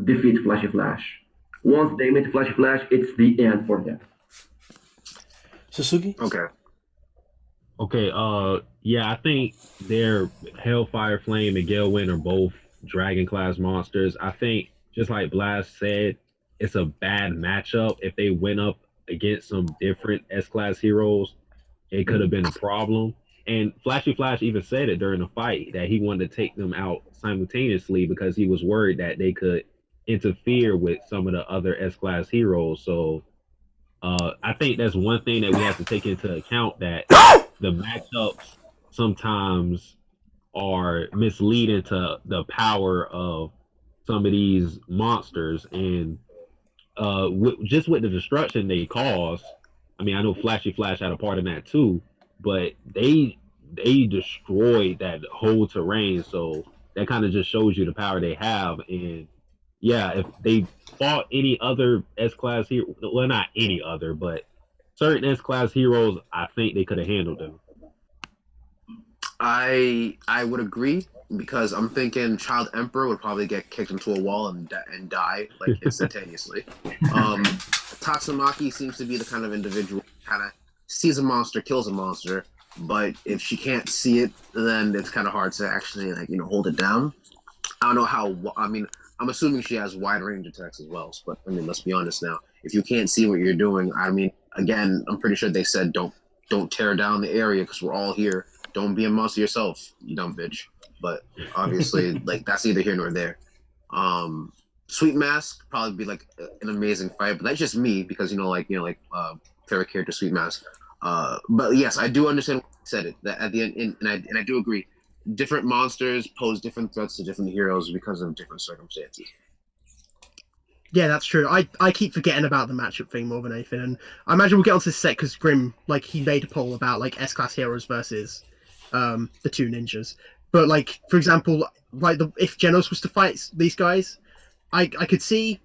defeat Flashy Flash. Once they meet Flashy Flash, it's the end for them. Satsuki? Okay. Okay, yeah, I think their Hellfire Flame and Galewind are both dragon class monsters. I think, just like Blast said, it's a bad matchup. If they went up against some different S class heroes, it could have been a problem. And Flashy Flash even said it during the fight that he wanted to take them out simultaneously because he was worried that they could interfere with some of the other S class heroes. So I think that's one thing that we have to take into account, that the matchups sometimes are misleading to the power of some of these monsters. And just with the destruction they cause, I mean, I know Flashy Flash had a part in that too, but they destroyed that whole terrain. So that kind of just shows you the power they have. And yeah, if they fought any other S-class hero, well, not any other, but certain S-class heroes, I think they could have handled them. I would agree, because I'm thinking Child Emperor would probably get kicked into a wall and die like instantaneously. Tatsumaki seems to be the kind of individual kind of sees a monster, kills a monster, but if she can't see it, then it's kind of hard to actually hold it down. I don't know how. I mean, I'm assuming she has wide range attacks as well. But I mean, let's be honest now. If you can't see what you're doing, I mean, again, I'm pretty sure they said don't tear down the area because we're all here. Don't be a monster yourself, you dumb bitch. But obviously, that's neither here nor there. Sweet Mask probably be like an amazing fight, but that's just me because favorite character Sweet Mask. But yes, I do understand what you said it that at the end, and I do agree. Different monsters pose different threats to different heroes because of different circumstances. Yeah, that's true. I keep forgetting about the matchup thing more than anything, and I imagine we'll get onto this set because Grimm, he made a poll about S-class heroes versus the two ninjas. But for example, if Genos was to fight these guys, I could see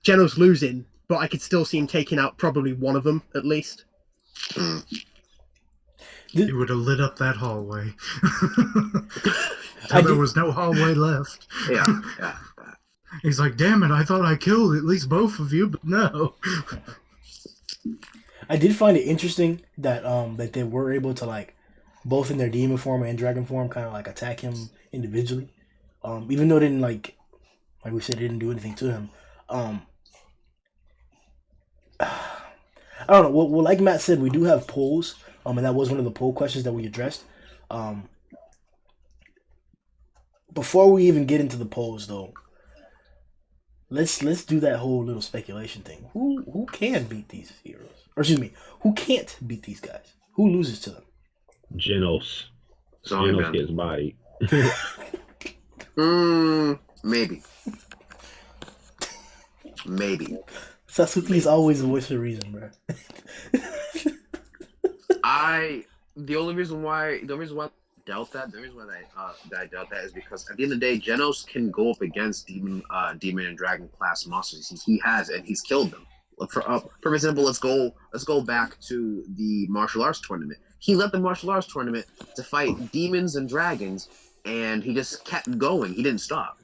Genos losing, but I could still see him taking out probably one of them at least. He would have lit up that hallway. There was no hallway left. Yeah. He's like, damn it, I thought I killed at least both of you, but no. I did find it interesting that that they were able to both in their demon form and dragon form kind of attack him individually. Even though it didn't like we said, it didn't do anything to him. I don't know. Well, like Matt said, we do have polls. And that was one of the poll questions that we addressed. Before we even get into the polls, though, let's do that whole little speculation thing. Who can beat these heroes? Or excuse me, who can't beat these guys? Who loses to them? Genos. Sorry, Genos man. gets bodied. Maybe. Maybe. Satsuki is always the voice of reason, bro. The only reason why I doubt that, is because at the end of the day, Genos can go up against demon and dragon class monsters. He has, and he's killed them. For example, let's go back to the martial arts tournament. He led the martial arts tournament to fight demons and dragons, and he just kept going. He didn't stop.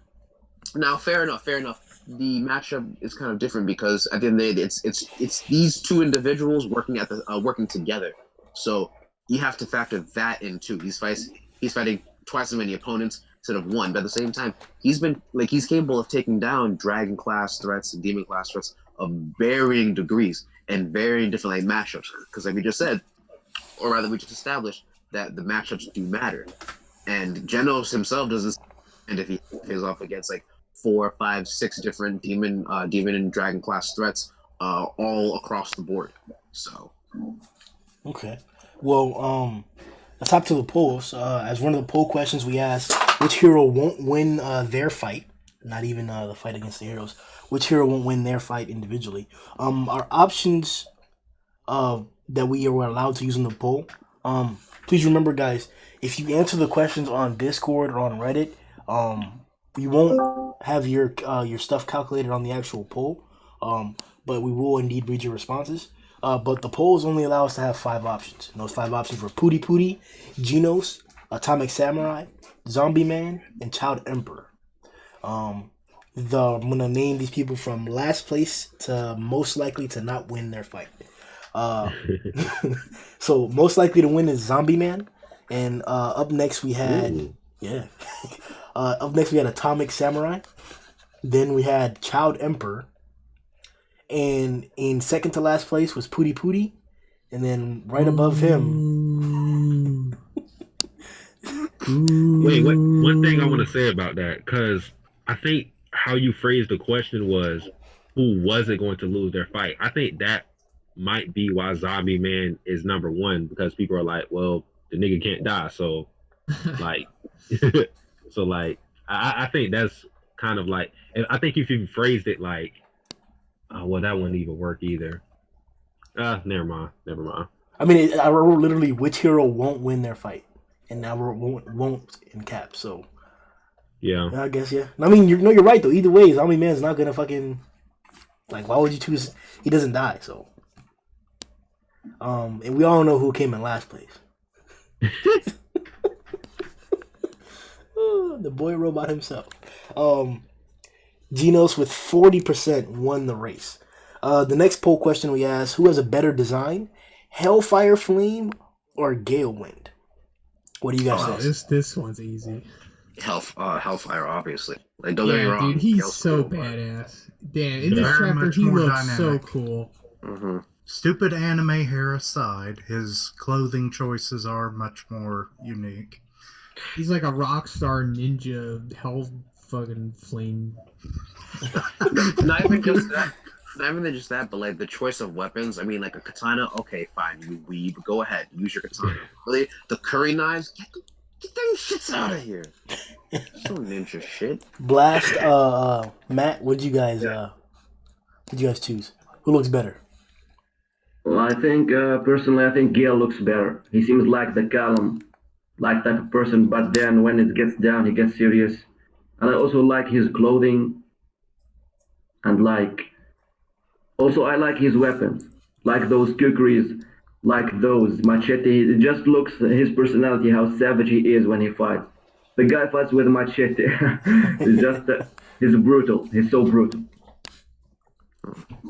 Now, fair enough. The matchup is kind of different because at the end of the day, it's these two individuals working together. So you have to factor that in too. He's fighting twice as many opponents. instead of one. But at the same time, he's capable of taking down dragon class threats and demon class threats of varying degrees and varying different matchups. Because like we just said, or rather we just established that the matchups do matter. And Genos himself doesn't, and if he is off against 4, 5, 6 different demon and dragon class threats, all across the board. So, okay. Well, let's hop to the polls. As one of the poll questions, we asked which hero won't win their fight. Not even the fight against the heroes. Which hero won't win their fight individually? Our options that we were allowed to use in the poll. Please remember, guys, if you answer the questions on Discord or on Reddit, we won't have your stuff calculated on the actual poll, but we will indeed read your responses. But the polls only allow us to have 5 options. And those 5 options were Pooty Pooty, Genos, Atomic Samurai, Zombie Man, and Child Emperor. I'm going to name these people from last place to most likely to not win their fight. So most likely to win is Zombie Man. And up next we had... Yeah. Up next we had Atomic Samurai. Then we had Child Emperor. And in second to last place was Pooty Pooty. And then right above him... Wait, one thing I want to say about that, because I think how you phrased the question was, who wasn't going to lose their fight? I think that might be why Zombie Man is number 1, because people are like, well, the nigga can't die, so like, I think that's kind of like, I think if you phrased it like, well, that wouldn't even work either. Never mind. I mean, I wrote literally which hero won't win their fight, and now we're won't in caps. So yeah, I guess yeah. I mean, you're right though. Either way, Zombie Man's not gonna fucking why would you choose? He doesn't die. So and we all know who came in last place. The boy robot himself. Genos with 40% won the race. The next poll question we asked, who has a better design? Hellfire Flame or Gale Wind? What do you guys think? This one's easy. Hellfire, obviously. Don't get me wrong. Dude, he's Gale's so cool, badass. Damn, in this chapter, he looks so cool. Mm-hmm. Stupid anime hair aside, his clothing choices are much more unique. He's like a rock star ninja hell fucking flame. Not even just that, but the choice of weapons. I mean, a katana. Okay, fine, you weeb. Go ahead, use your katana. Really, the curry knives. Get them shits out of here. So ninja shit. Blast. Matt, what'd you guys choose? Who looks better? Well, I think personally, I think Gale looks better. He seems like the calm, type of person. But then when it gets down, he gets serious. And I also like his clothing. And also I like his weapons, those kukris, those machete. It just looks his personality, how savage he is when he fights. The guy fights with a machete. It's just he's brutal. He's so brutal.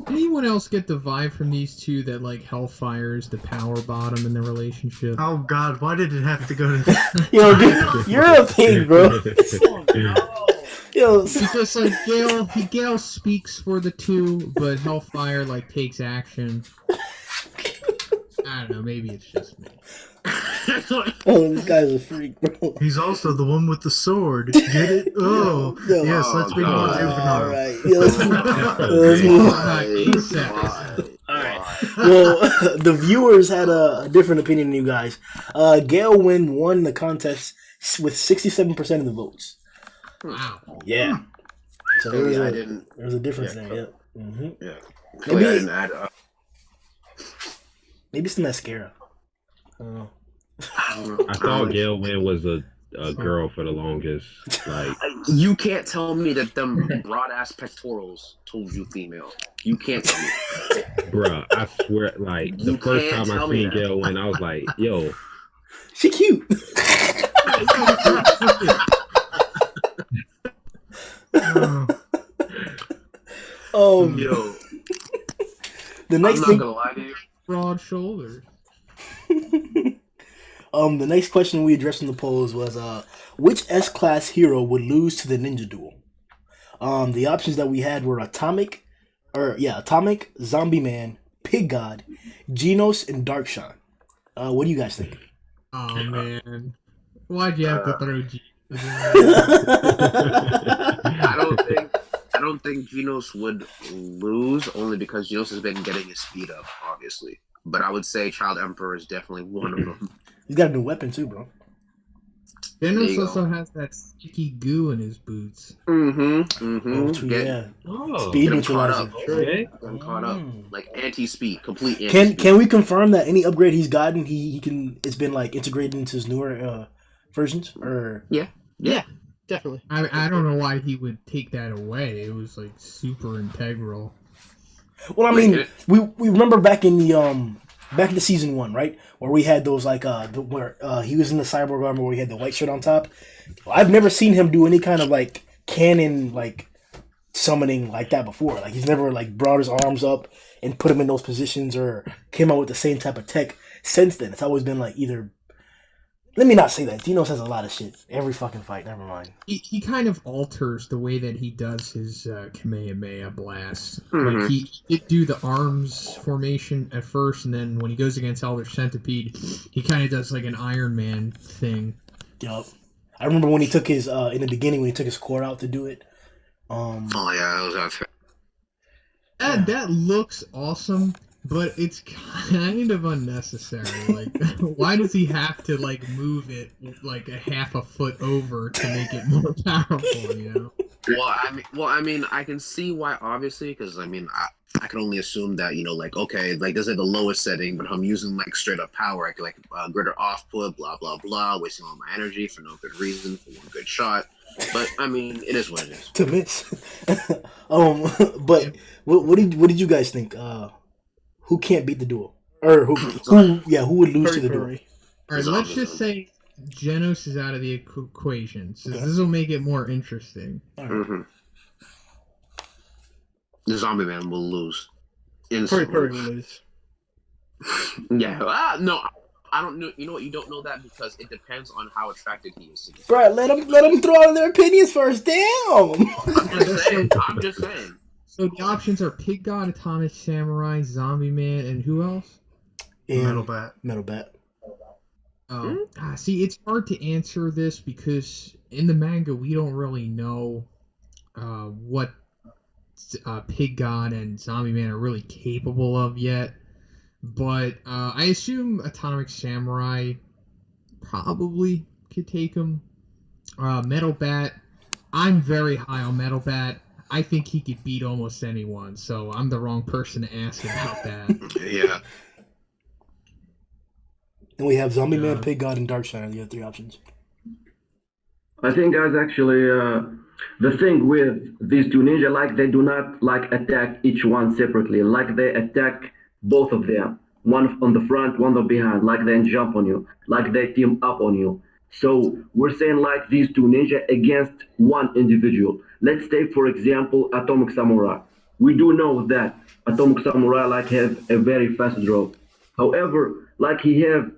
Anyone else get the vibe from these two that Hellfire is the power bottom in the relationship? Oh God, why did it have to go to that? Yo, dude, you're a pig, bro. Yo, it's just Gale speaks for the two, but Hellfire takes action. I don't know, maybe it's just me. Oh, this guy's a freak, bro. He's also the one with the sword. Get it? Oh, Yo, yes. Let's be more juvenile. All right, let's move on. All right. Well, the viewers had a different opinion than you guys. Gale won the contest with 67% of the votes. Wow. Yeah. So there was a difference there. Yeah. Mm-hmm. Yeah. Maybe it's the mascara. I don't know. I thought Gale Wind was a girl for the longest. You can't tell me that them broad ass pectorals told you female. You can't tell me. Bruh, I swear, the first time I seen Gale Wind, I was like, yo. She cute. Yo. The next I'm not gonna lie to you. Broad shoulders. The next question we addressed in the polls was which S-class hero would lose to the ninja duel? The options that we had were Atomic, Zombie Man, Pig God, Genos, and Darkshine. What do you guys think? Oh man, why'd you have to throw G? I don't think Genos would lose, only because Genos has been getting his speed up, obviously. But I would say Child Emperor is definitely one of them. He's got a new weapon too, bro. Genos also has that sticky goo in his boots. Oh, true, speed neutralizer. Get him caught up. Like anti-speed, complete anti-speed. Can we confirm that any upgrade he's gotten, he can? It's been like integrated into his newer versions, or yeah, definitely. I don't know why he would take that away. It was like super integral. Well, I mean, we remember back in the season 1, right, where we had those like where he was in the cyborg armor where he had the white shirt on top. I've never seen him do any kind of like cannon like summoning like that before. Like he's never like brought his arms up and put him in those positions or came out with the same type of tech since then. It's always been like either. Let me not say that. Genos has a lot of shit. Every fucking fight. Never mind. He kind of alters the way that he does his Kamehameha blast. Mm-hmm. Like he did do the arms formation at first, and then when he goes against Elder Centipede, he kind of does like an Iron Man thing. Yup. I remember when he took his in the beginning when he took his core out to do it. Oh yeah, that was unfair. That looks awesome. But it's kind of unnecessary. Like, why does he have to like move it like a half a foot over to make it more powerful? You know. Well, I mean, I can see why, obviously, because I mean, I can only assume that okay, like this is the lowest setting, but I'm using like straight up power, I can like greater offput, blah blah blah, wasting all my energy for no good reason for one good shot. But I mean, it is what it is. To miss. But what did you guys think? Who can't beat the duel? Or who would lose to the duel? All right, let's just say Genos is out of the equation, so this will make it more interesting. Mm-hmm. The Zombie Man will lose. Purry will lose. Yeah. No, I don't know. You know what? You don't know that because it depends on how attracted he is to you. Right, let them throw out their opinions first. Damn. I'm just saying. So the options are Pig God, Atomic Samurai, Zombie Man, and who else? And Metal Bat. See, it's hard to answer this because in the manga we don't really know what Pig God and Zombie Man are really capable of yet. But I assume Atomic Samurai probably could take him. Metal Bat, I'm very high on Metal Bat. I think he could beat almost anyone, so I'm the wrong person to ask about that. Yeah. And we have Zombie Man, Pig God, and Darkshine. The other 3 options. I think, guys, actually, the thing with these 2 ninja, like they do not like attack each one separately. Like they attack both of them, one on the front, one on the behind. Like they jump on you, like they team up on you. So we're saying like these 2 ninja against one individual. Let's take, for example, Atomic Samurai. We do know that Atomic Samurai like has a very fast draw. However, like he has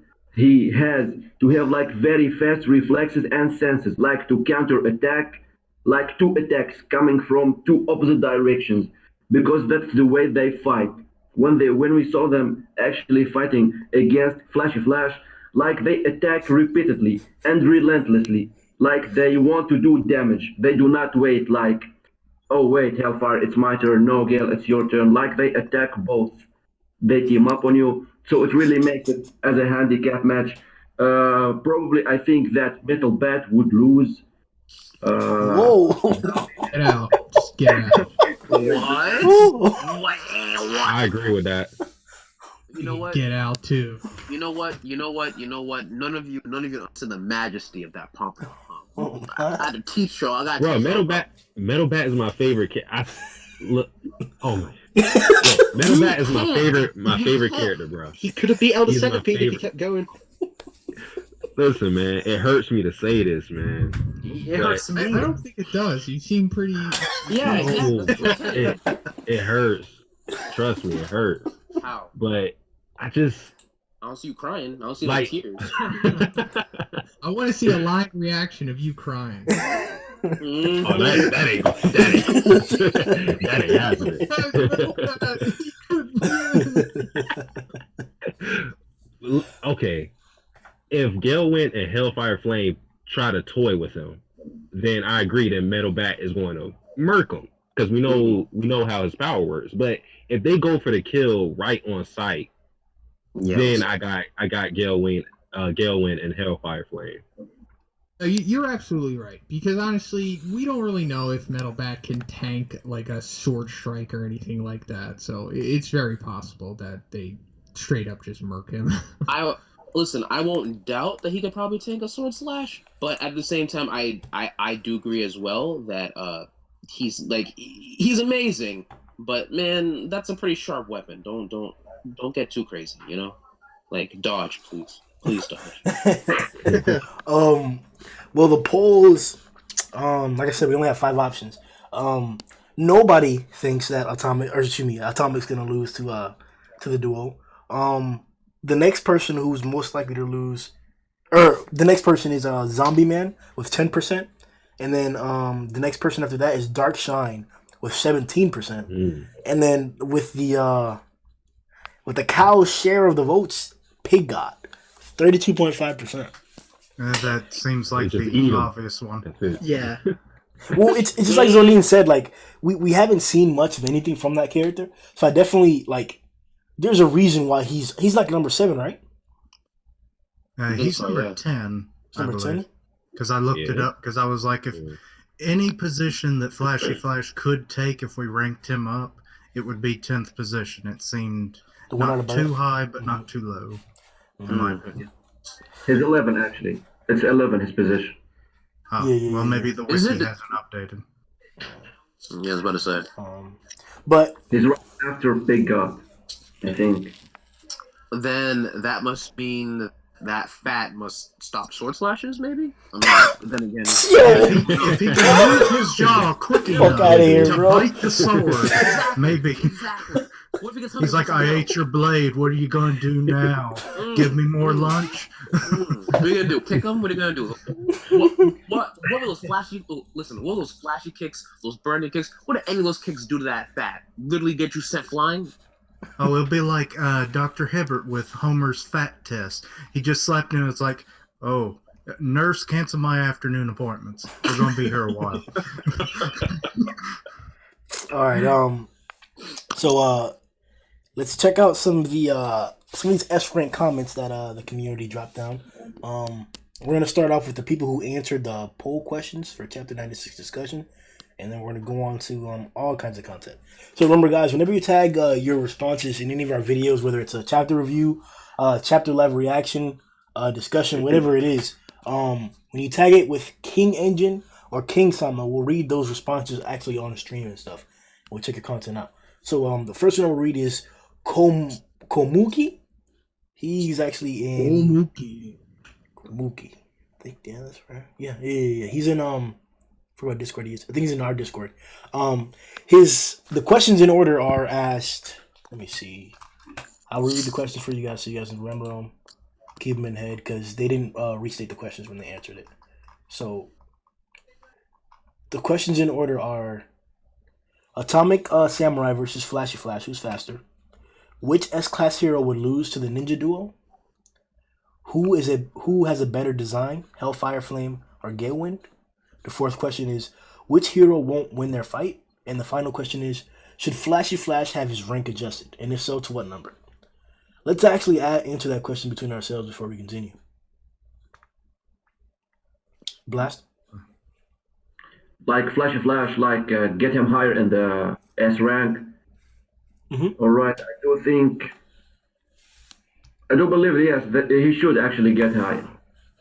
to have like very fast reflexes and senses, like to counter attack, like 2 attacks coming from 2 opposite directions, because that's the way they fight. When we saw them actually fighting against Flashy Flash, like they attack repeatedly and relentlessly, like they want to do damage. They do not wait like, oh wait, Hellfire, it's my turn, no Gale, it's your turn. Like they attack both. They team up on you, so it really makes it as a handicap match. Probably I think that Metal Bat would lose. Whoa! Get out. Just get out. What? I agree with that. You know what? Get out too. You know what? None of you to the majesty of that pump. I had to teach y'all. Metal Bat is my favorite oh my. Look, Metal Bat is my favorite character, bro. He could have beat Elder Centipede if he kept going. Listen, man, it hurts me to say this, man. It hurts me. I don't think it does. You seem pretty. Yeah, it hurts. Trust me, it hurts. How? But I just. I don't see you crying. I don't see Like- no tears. I want to see a live reaction of you crying. Mhm. Oh, that ain't happening. Okay, if Gale Wind and Hellfire Flame try to toy with him, then I agree that Metal Bat is going to murk him because we know how his power works. But if they go for the kill right on sight, then I got Gale Wind and Hellfire Flame. You're absolutely right, because honestly, we don't really know if Metal Bat can tank like a sword strike or anything like that. So it's very possible that they straight up just murk him. I won't doubt that he could probably tank a sword slash, but at the same time, I do agree as well that he's amazing, but man, that's a pretty sharp weapon. Don't get too crazy, you know? Like dodge, please dodge. Well, the polls, like I said, we only have 5 options. Nobody thinks that Atomic's gonna lose to the duo. The next person who's most likely to lose, the next person is Zombie Man with 10%, and then the next person after that is Dark Shine with 17%, and then with the cow's share of the votes, Pig got 32.5%. That seems like Just the eat 'em. obvious one. That's it. Yeah. Well, it's just like Zhoniin said, like we haven't seen much of anything from that character, so I definitely there's a reason why he's like number 7, right? He's so, number yeah. 10, I Number believe. 10. Because I looked it Yeah. up, because I was like, if any position that Flashy Flash could take if we ranked him up, it would be 10th position. It seemed The one out not of too both. high, but not too low, in my opinion. He's 11 actually. It's 11 his position. Oh, Yeah, well, maybe the Is wiki it- hasn't updated. Yeah, I was about to say. But He's right after Big God, I think. Then that must mean that Fat must stop sword slashes, maybe? I mean, then again... If he can move his jaw quick enough outta here, to bro. bite the sword, maybe. Exactly. What if he gets He's like, I ate your blade. What are you going to do now? Give me more lunch? What are you gonna do? Kick him? What are you gonna do? What were those flashy? Listen, what were those flashy kicks? Those burning kicks? What did any of those kicks do to that Fat? Literally get you sent flying? Oh, it'll be like Dr. Hibbert with Homer's fat test. He just slapped him and it's like, oh, nurse, cancel my afternoon appointments. We're going to be here a while. all right, so let's check out some of these S rank comments that the community dropped down. We're gonna start off with the people who answered the poll questions for Chapter 96 discussion, and then we're gonna go on to all kinds of content. So remember, guys, whenever you tag your responses in any of our videos, whether it's a chapter review, chapter live reaction, discussion, whatever it is, when you tag it with King Engine or King Sama, we'll read those responses actually on the stream and stuff. We'll check your content out. So the first one I'll read is Komuki. He's actually in Komuki. I think that's right. Yeah. He's in for what Discord he is. I think he's in our Discord. The questions in order are asked. Let me see. I'll read the questions for you guys so you guys can remember them. Keep them in head because they didn't restate the questions when they answered it. So the questions in order are: Atomic Samurai versus Flashy Flash. Who's faster? Which S-class hero would lose to the ninja duo? Who has a better design? Hellfire Flame or Gale Wind? The fourth question is, which hero won't win their fight? And the final question is, should Flashy Flash have his rank adjusted? And if so, to what number? Let's actually answer that question between ourselves before we continue. Blast? Like Flashy Flash, get him higher in the S rank. Mm-hmm. All right, I do believe, yes, that he should actually get higher.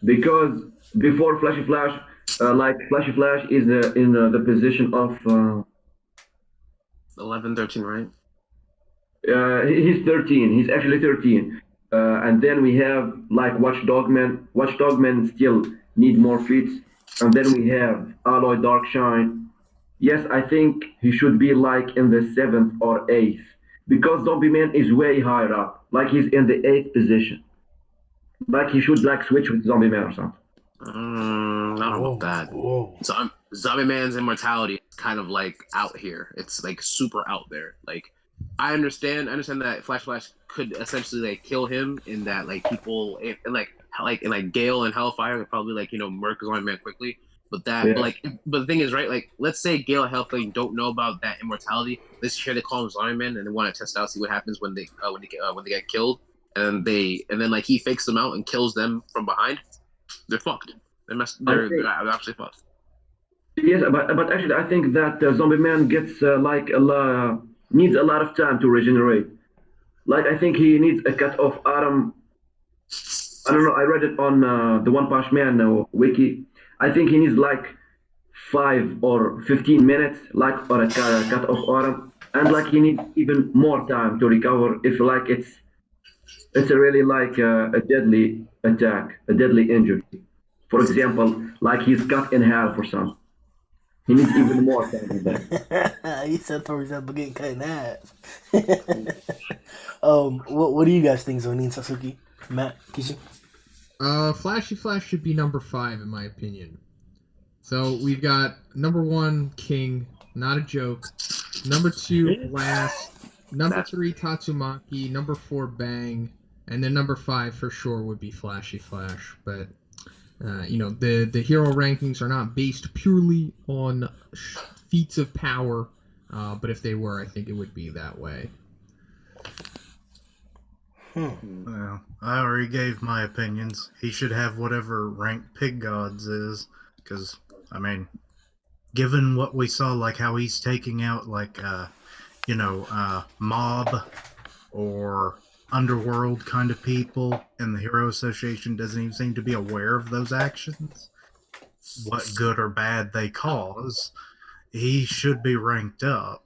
Because before Flashy Flash, Flashy Flash is in the position of 11, 13, right? he's 13. He's actually 13. And then we have Watchdogman. Watchdogman still need more feats. And then we have Alloy Darkshine. Yes, I think he should be in the 7th or 8th. Because Zombie Man is way higher up. He's in the 8th position. Like he should like switch with Zombie Man or something. I don't know about that. Whoa. So Zombie Man's immortality is kind of like out here. It's like super out there. Like I understand that Flash could essentially like kill him in that like people in like Gale and Hellfire could probably like murk Zombie Man quickly. But Yeah. but the thing is, right? Like, let's say Gale and Hellfire don't know about that immortality. Let's share they call him Zombie Man, and they want to test out, see what happens when they get killed, and then like he fakes them out and kills them from behind. They're fucked. They're absolutely fucked. Yes, but actually, I think that Zombie Man gets needs a lot of time to regenerate. Like I think he needs a cut off arm. I don't know. I read it on the One Punch Man wiki. I think he needs like 5 or 15 minutes, like for a cut off arm, and like he needs even more time to recover if like it's a really like a deadly attack, a deadly injury. For example, like he's cut in half or something. He needs even more time than that. You said, for example, getting cut in half. What do you guys think, Zhoniin, Satsuki, Matt, Kishin? Flashy Flash should be number 5 in my opinion. So we've got number 1, King, not a joke. Number 2, Blast. Number 3, Tatsumaki. Number 4, Bang. And then number 5 for sure would be Flashy Flash. But the hero rankings are not based purely on feats of power. But if they were, I think it would be that way. Well, I already gave my opinions. He should have whatever rank Pig Gods is, because I mean, given what we saw, like how he's taking out like mob or underworld kind of people, and the Hero Association doesn't even seem to be aware of those actions, what good or bad they cause. He should be ranked up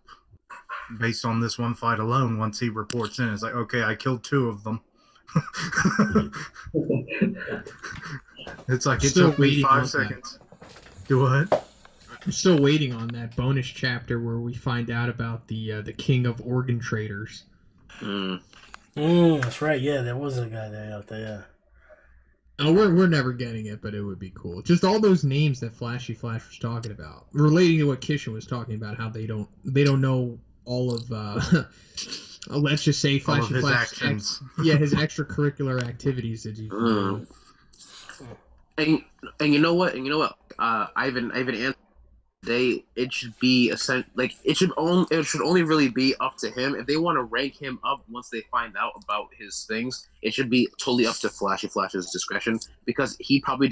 based on this one fight alone. Once he reports in, it's like, okay, I killed 2 of them. It's like it took me 5 seconds. Do what? I'm still waiting on that bonus chapter where we find out about the king of organ traders. That's right. Yeah, there was a guy there out there. Yeah. Oh, we're never getting it, but it would be cool. Just all those names that Flashy Flash was talking about, relating to what Kishin was talking about, how they don't know all of let's just say Flashy Flash actions. His extracurricular activities that he. And you know what? Ivan answered today. It should be it should only really be up to him. If they want to rank him up once they find out about his things, it should be totally up to Flashy Flash's discretion, because he's probably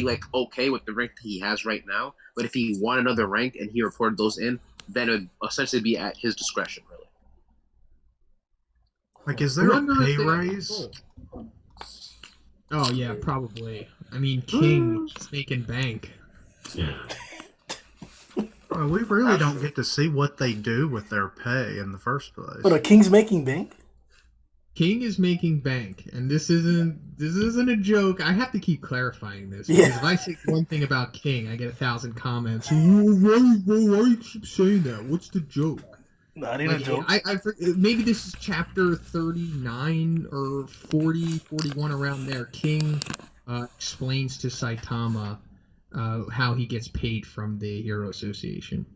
like okay with the rank he has right now. But if he want another rank and he reported those in, then it would essentially be at his discretion, really. Like, is there a pay raise? Oh yeah, probably. I mean, King is making bank. Well, we really don't get to see what they do with their pay in the first place. But a King's making bank? King is making bank, and this isn't a joke. I have to keep clarifying this, because if I say one thing about King, I get 1,000 comments. Why you keep saying that? What's the joke? Not even a joke. Maybe this is chapter 39 or 40, 41, around there. King explains to Saitama how he gets paid from the Hero Association,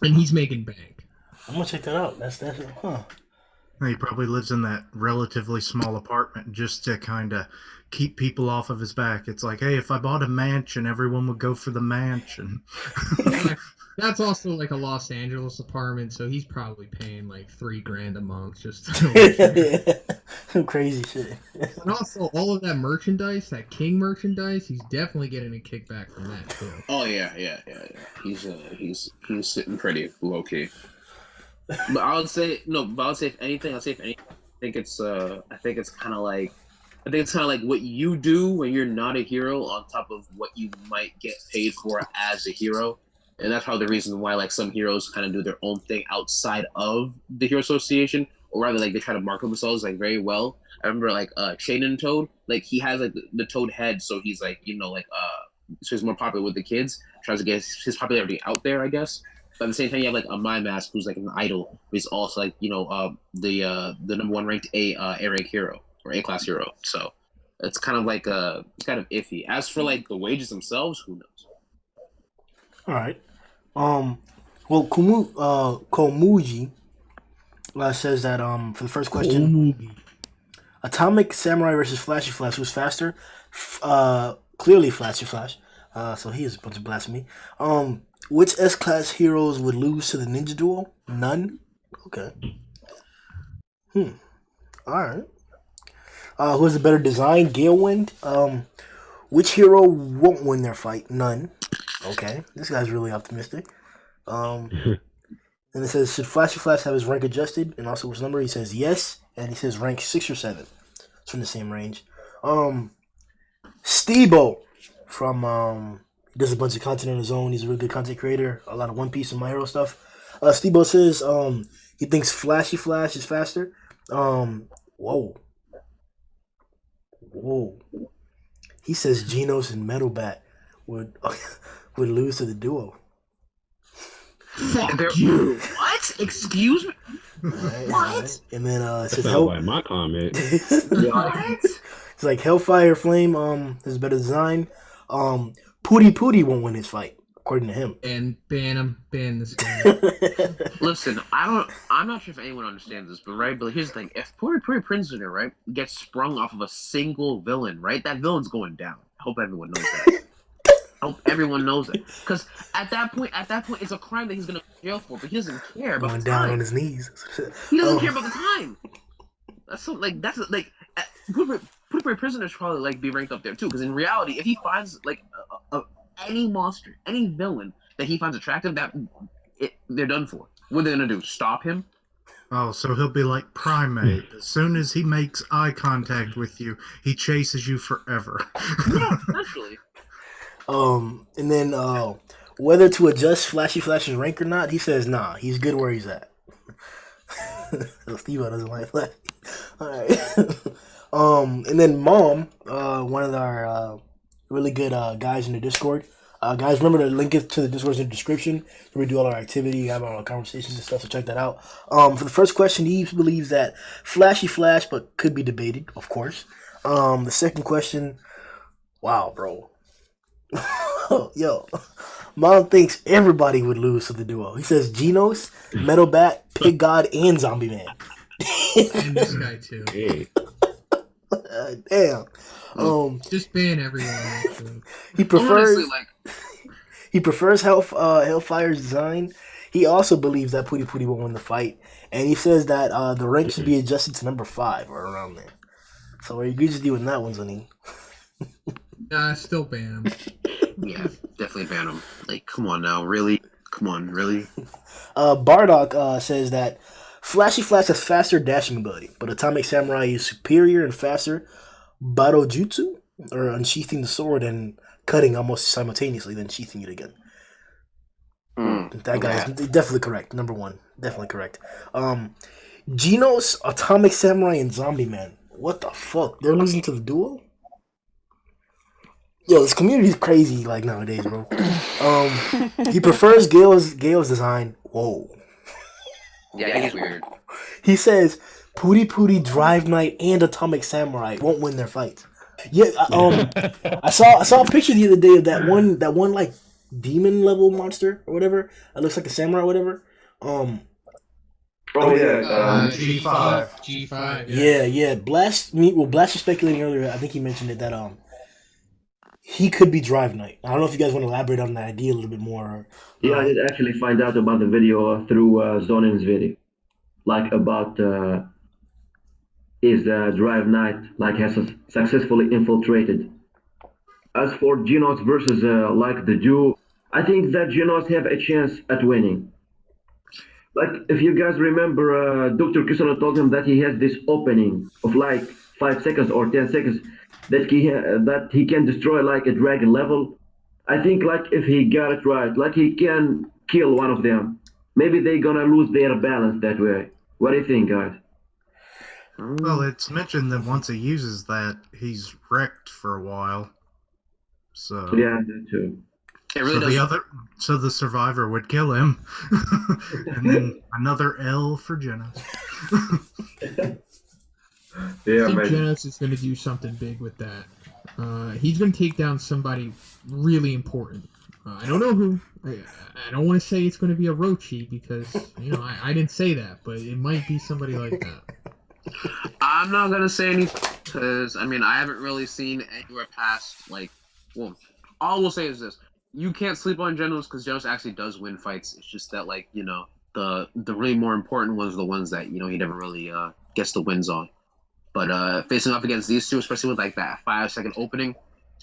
and he's making bank. I'm gonna check that out. That's He probably lives in that relatively small apartment just to kind of keep people off of his back. It's like, hey, if I bought a mansion, everyone would go for the mansion. That's also like a Los Angeles apartment, so he's probably paying like $3,000 a month just some crazy shit. And also, all of that merchandise, that King merchandise, he's definitely getting a kickback from that too. Oh yeah. He's sitting pretty low key. But I would say if anything, I think it's kind of like what you do when you're not a hero on top of what you might get paid for as a hero. And that's probably the reason why like some heroes kind of do their own thing outside of the Hero Association, or rather like they try to market themselves like very well. I remember like Zhoniin Toad, like he has like the Toad head, so he's like so he's more popular with the kids, tries to get his popularity out there, I guess. But at the same time, you have like a My Mask who's like an idol, who's also like the number 1 ranked area hero. or A-class hero. So it's kind of like it's kind of iffy. As for like the wages themselves, who knows? All right. Well, Komuji says that for the first question, Atomic Samurai versus Flashy Flash, who's faster? Clearly Flashy Flash. So he is a bunch of blasphemy. Which S-class heroes would lose to the Ninja Duel? None. Okay. All right. Who has a better design? Galewind. Which hero won't win their fight? None. Okay. This guy's really optimistic. And it says, should Flashy Flash have his rank adjusted? And also which number? He says yes. And he says rank 6 or 7. It's from the same range. Steebo from he does a bunch of content on his own. He's a really good content creator. A lot of One Piece and My Hero stuff. Steebo says he thinks Flashy Flash is faster. Whoa. He says Genos and Metal Bat would lose to the duo. Fuck you. What? Excuse me? Right, What? right. And then it says That's like my comment. What? It's like Hellfire Flame has a better design. Pooty won't win his fight, according to him. And ban this guy. Listen, I'm not sure if anyone understands this, but here's the thing: if Puri Prisoner, right, gets sprung off of a single villain, right, that villain's going down. I hope everyone knows that. I hope everyone knows it, because at that point, it's a crime that he's gonna go to jail for, but he doesn't care about Going the down time. on his knees. He doesn't care about the time. Puri Prisoner should probably like be ranked up there too, because in reality, if he finds like any monster, any villain that he finds attractive, they're done for. What are they gonna do? Stop him? Oh, so he'll be like Primate. As soon as he makes eye contact with you, he chases you forever. Yeah, essentially. And then whether to adjust Flashy Flash's rank or not, he says nah, he's good where he's at. So Steve doesn't like Flash. All right. And then Mom, one of our really good guys in the Discord. Guys, remember to link it to the Discord in the description. Where we do all our activity, have all our conversations and stuff, so check that out. For the first question, he believes that Flashy Flash, but could be debated, of course. The second question, wow, bro. Yo, Mom thinks everybody would lose to the duo. He says Genos, Metal Bat, Pig God, and Zombie Man. And this guy too. Hey. Damn. Just ban everyone. Actually. He prefers Honestly, like, he prefers Hellfire's design. He also believes that Pooty will win the fight, and he says that the rank should be adjusted to number 5 or around there. So he agrees with you on that one, Zhoniin. Still ban him. yeah, definitely ban him. Like, come on now, really? Come on, really? Bardock says that Flashy Flash has faster dashing ability, but Atomic Samurai is superior and faster Jutsu, or unsheathing the sword and cutting almost simultaneously, then sheathing it again. That guy is definitely correct. Number 1, definitely correct. Genos, Atomic Samurai, and Zombie Man. What the fuck? They're losing to the duo? Yo, this community is crazy like nowadays, bro. He prefers Gale's design. Whoa. Yeah, he's weird. He says Pooty, Drive Knight, and Atomic Samurai won't win their fights. Yeah, I saw a picture the other day of that one like demon level monster or whatever. It looks like a samurai or whatever. G5. G5. Yeah. Blast was speculating earlier. I think he mentioned it that he could be Drive Knight. I don't know if you guys want to elaborate on that idea a little bit more. Yeah, I did actually find out about the video through Zhoniin's video, like about his Drive Knight, like has successfully infiltrated. As for Genos versus like the duo, I think that Genos have a chance at winning. Like if you guys remember, Dr. Kisano told him that he has this opening of like 5 seconds or 10 seconds that he can destroy like a dragon level. I think like if he got it right, like he can kill one of them. Maybe they're gonna lose their balance that way. What do you think, guys? Well, it's mentioned that once he uses that, he's wrecked for a while. So Yeah, that too. It really does. So the survivor would kill him, and then another L for Genos. Yeah, I think man. Genos is going to do something big with that. He's going to take down somebody really important. I don't know who. I don't want to say it's going to be a Rochi because, I didn't say that, but it might be somebody like that. I'm not gonna say anything because I haven't really seen anywhere past all we'll say is this: you can't sleep on Genos because Genos actually does win fights. It's just that the really more important ones are the ones that he never really gets the wins on. But facing off against these two, especially with like that 5-second opening,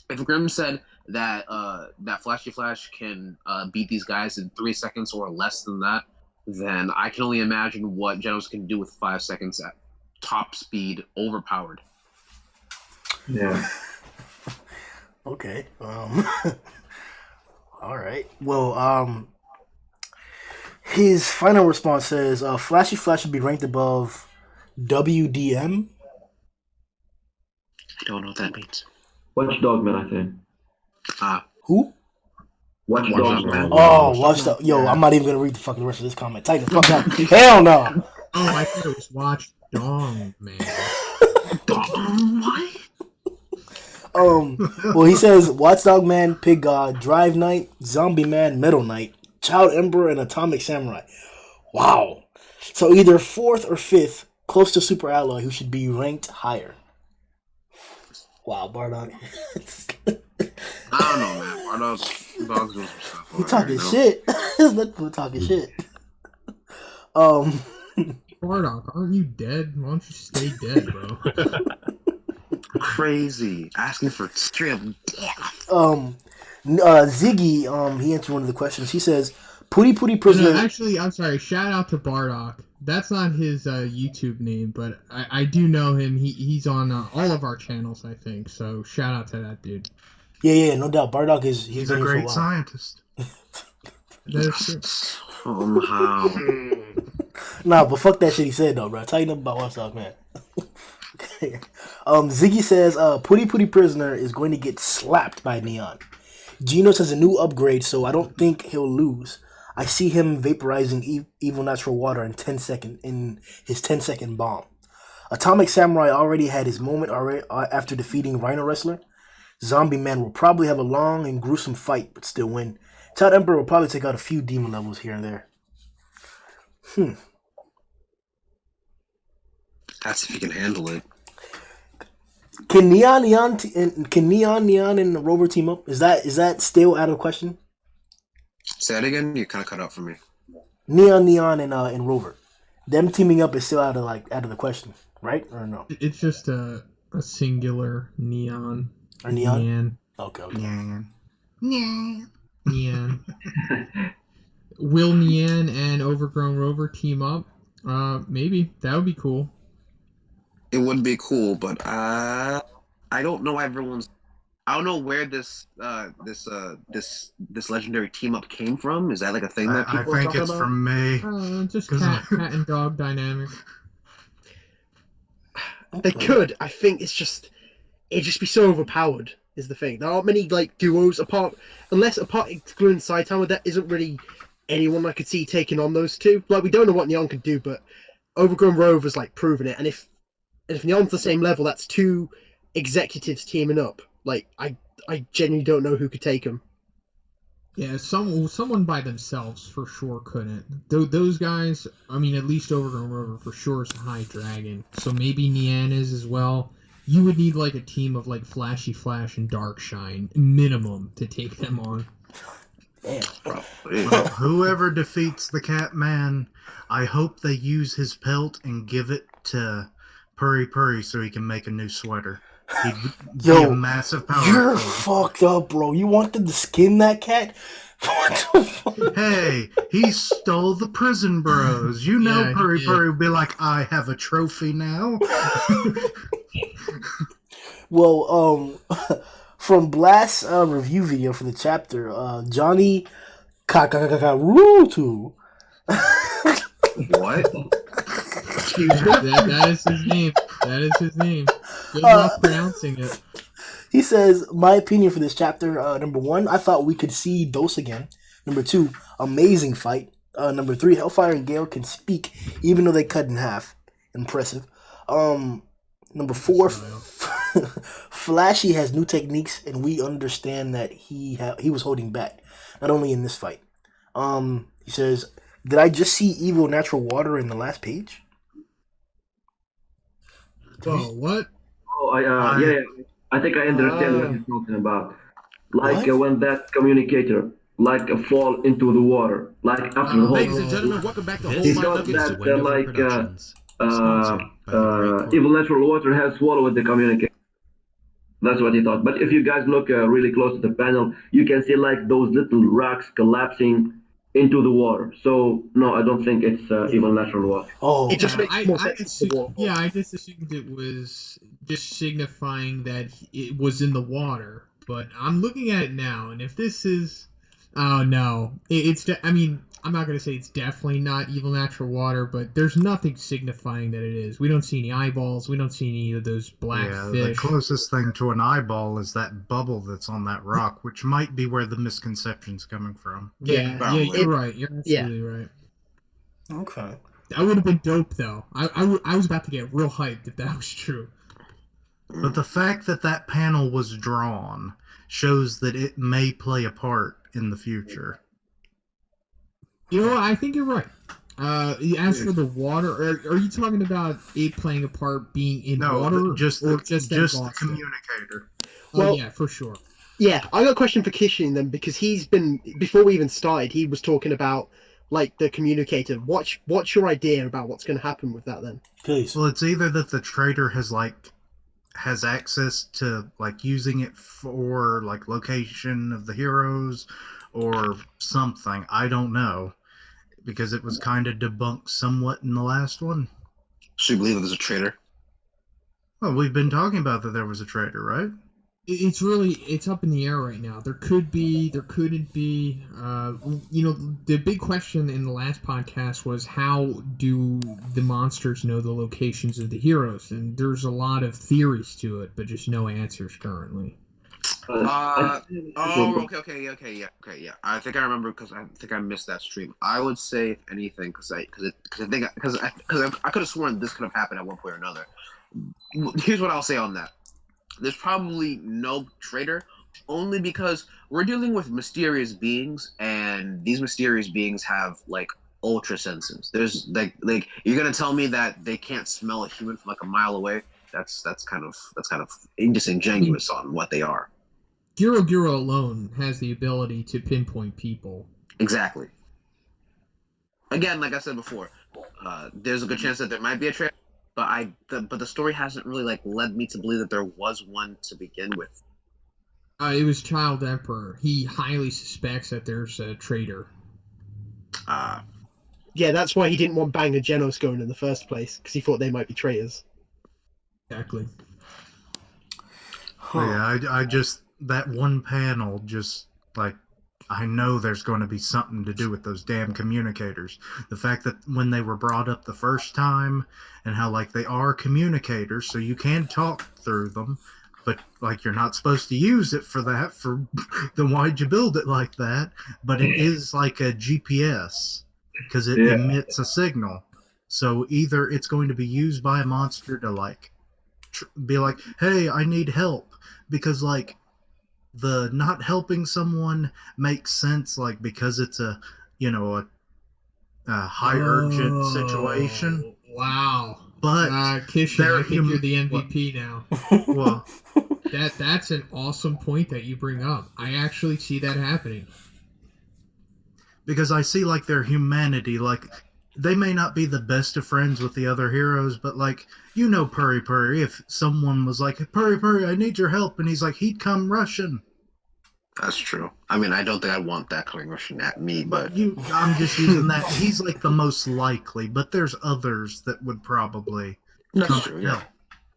if Grimm said that that Flashy Flash can beat these guys in 3 seconds or less than that, then I can only imagine what Genos can do with 5 seconds at top speed, overpowered. Yeah. Okay. All right. Well, his final response says, Flashy Flash should be ranked above WDM. I don't know what that means. Watchdog Man, I think. Who? Watchdog Man. Oh, Watchdog. Yo, I'm not even going to read the fucking rest of this comment. Tighten the fuck up. Hell no. Oh, I thought it was Watchdog Man. What? Well, he says Watchdog Man, Pig God, Drive Knight, Zombie Man, Metal Knight, Child Emperor, and Atomic Samurai. Wow. So either 4th or 5th, close to Super Alloy, who should be ranked higher. Wow, Bardock. I don't know, man. Bardock's doing some stuff. He talking shit. There's nothing but talking shit. Bardock, aren't you dead? Why don't you stay dead, bro? Crazy. Asking for straight up death. Ziggy, he answered one of the questions. He says, Pooty Prisoner. No, actually, I'm sorry. Shout out to Bardock. That's not his YouTube name, but I do know him. He's on all of our channels, I think. So shout out to that dude. Yeah, no doubt. Bardock he's a great scientist. That's true. Somehow. Nah, but fuck that shit he said though, bro. Tighten up about Watchdog Man. Okay. Ziggy says, Pooty Prisoner is going to get slapped by Neon. Genos has a new upgrade, so I don't think he'll lose. I see him vaporizing evil natural water in his 10-second bomb. Atomic Samurai already had his moment after defeating Rhino Wrestler. Zombie Man will probably have a long and gruesome fight, but still win. Child Emperor will probably take out a few demon levels here and there. That's if he can handle it. Can Neon and Rover team up? Is that still out of question? Say that again. You kind of cut out for me. Neon and Rover, them teaming up is still out of the question, right? Or no? It's just a singular Neon. Or Neon? Neon. Okay. Neon. Will Neon and Overgrown Rover team up? Maybe that would be cool. It would be cool, but I don't know everyone's. I don't know where this legendary team up came from. Is that like a thing that people I think it's about? from me. Just cat and dog dynamic. They could. I think it'd just be so overpowered. Is the thing. There aren't many duos apart excluding Saitama. There isn't really anyone I could see taking on those two. We don't know what Neon could do, but Overgrown Rover's proven it. And if Neon's the same level, that's two executives teaming up. I genuinely don't know who could take them. Yeah, someone by themselves for sure couldn't. Those guys, at least Overgrown Rover for sure is a high dragon. So maybe Neon is as well. You would need a team of Flashy Flash and Dark Shine minimum to take them on. Damn. Well, whoever defeats the Catman, I hope they use his pelt and give it to Purry so he can make a new sweater. He'd be a massive power. You're fucked up, bro. You wanted to skin that cat? What the fuck? Hey, he stole the prison bros. You know, Yeah, Purry would be like, I have a trophy now. Well, from Blast's review video for the chapter, Johnny Kakarutu. What? That is his name. That is his name. Good luck pronouncing it. He says, my opinion for this chapter, number 1, I thought we could see Dose again. Number 2, amazing fight. Number 3, Hellfire and Gale can speak even though they cut in half. Impressive. Number 4, Style. Flashy has new techniques, and we understand that he was holding back, not only in this fight. He says, "Did I just see evil natural water in the last page?" Whoa, what? Oh, yeah. I think I understand what he's talking about. Like What? when that communicator fall into the water, like after the whole. Ladies and gentlemen, welcome back to Whole He My thought Nuggets. that Wendover Productions. Sponsored by the great Corp. evil natural water has swallowed the communicator. That's what he thought. But if you guys look really close to the panel, you can see like those little rocks collapsing into the water. So no, I don't think it's evil natural water. Oh, It just makes more sense. I just assumed it was just signifying that it was in the water. But I'm looking at it now, and if this is, oh no, I'm not gonna say it's definitely not evil natural water, but there's nothing signifying that it is. We don't see any eyeballs. We don't see any of those black The fish. closest thing to an eyeball is that bubble that's on that rock, which might be where the misconception's coming from. Yeah, you're right. You're absolutely right. okay. That would have been dope, though. I was about to get real hyped if that was true. But the fact that that panel was drawn shows that it may play a part in the future. You know what? I think you're right. As for the water, are you talking about it playing a part being in water? Just or the Boston? communicator. Well, yeah, for sure. Yeah, I got a question for Kishin then, because he's been, before we even started, he was talking about like the communicator. What's your idea about what's going to happen with that then? Please. Well, it's either that the trader has access to like using it for like location of the heroes or something. I don't know, because it was kind of debunked somewhat in the last one. So you believe that there's a traitor? Well, we've been talking about that there was a trader, right? It's up in the air right now. There could be, there couldn't be. The big question in the last podcast was, how do the monsters know the locations of the heroes? And there's a lot of theories to it, but just no answers currently. Okay. Yeah. I think I remember because I think I missed that stream. I would say, if anything, because I could have sworn this could have happened at one point or another. Here's what I'll say on that. There's probably no traitor, only because we're dealing with mysterious beings, and these mysterious beings have like ultra senses. There's like you're gonna tell me that they can't smell a human from like a mile away? That's kind of disingenuous on what they are. Giro alone has the ability to pinpoint people. Exactly. Again, like I said before, there's a good chance that there might be a traitor. But the story hasn't really like led me to believe that there was one to begin with. It was Child Emperor. He highly suspects that there's a traitor. Yeah, that's why he didn't want Bang and Genos going in the first place, because he thought they might be traitors. Exactly. Huh. Yeah, I just, that one panel, just like, I know there's going to be something to do with those damn communicators. The fact that when they were brought up the first time, and how like they are communicators, so you can talk through them, but like you're not supposed to use it for that. Then why'd you build it like that? But it is like a GPS, because it emits a signal. So either it's going to be used by a monster to like be like, hey, I need help, because like the not helping someone makes sense, like because it's a high urgent situation. Wow. But Kishin, I think you're the MVP now. Well, that's an awesome point that you bring up. I actually see that happening. Because I see like their humanity, like they may not be the best of friends with the other heroes, but like, Purry, if someone was like, Purry, I need your help, and he's like, he'd come rushing. That's true. I mean, I don't think I want that coming rushing at me, but I'm just using that. He's like the most likely, but there's others that would probably that's true, yeah.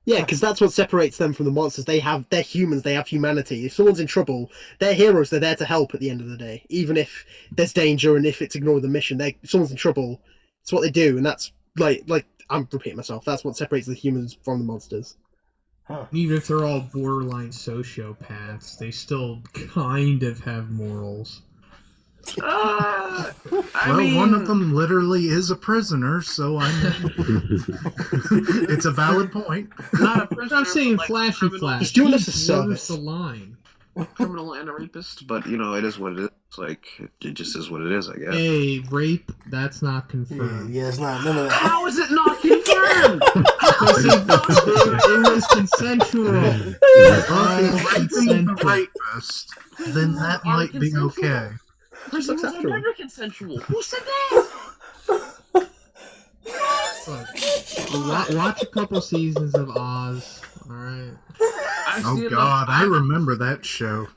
Yeah, because that's what separates them from the monsters. They're humans, they have humanity. If someone's in trouble, they're heroes, they're there to help at the end of the day. Even if there's danger and if it's ignoring the mission, if someone's in trouble, it's what they do, and that's like I'm repeating myself, that's what separates the humans from the monsters. Huh. Even if they're all borderline sociopaths, they still kind of have morals. One of them literally is a prisoner, so I know. It's a valid point. Not a prisoner. I'm saying but, flashy criminal- flash. He's doing us a He blurs service. the line. criminal and a rapist, but you know, it is what it is. Like, it just is what it is, I guess. Hey, rape, that's not Yeah, confirmed. yeah, it's not none of that. How is it not confirmed? Because it was consensual. If raping the rapist, then that might be okay. Prisoners are after him. never consensual. Who said that? Look, watch a couple seasons of Oz. Alright. Oh God, I remember that show.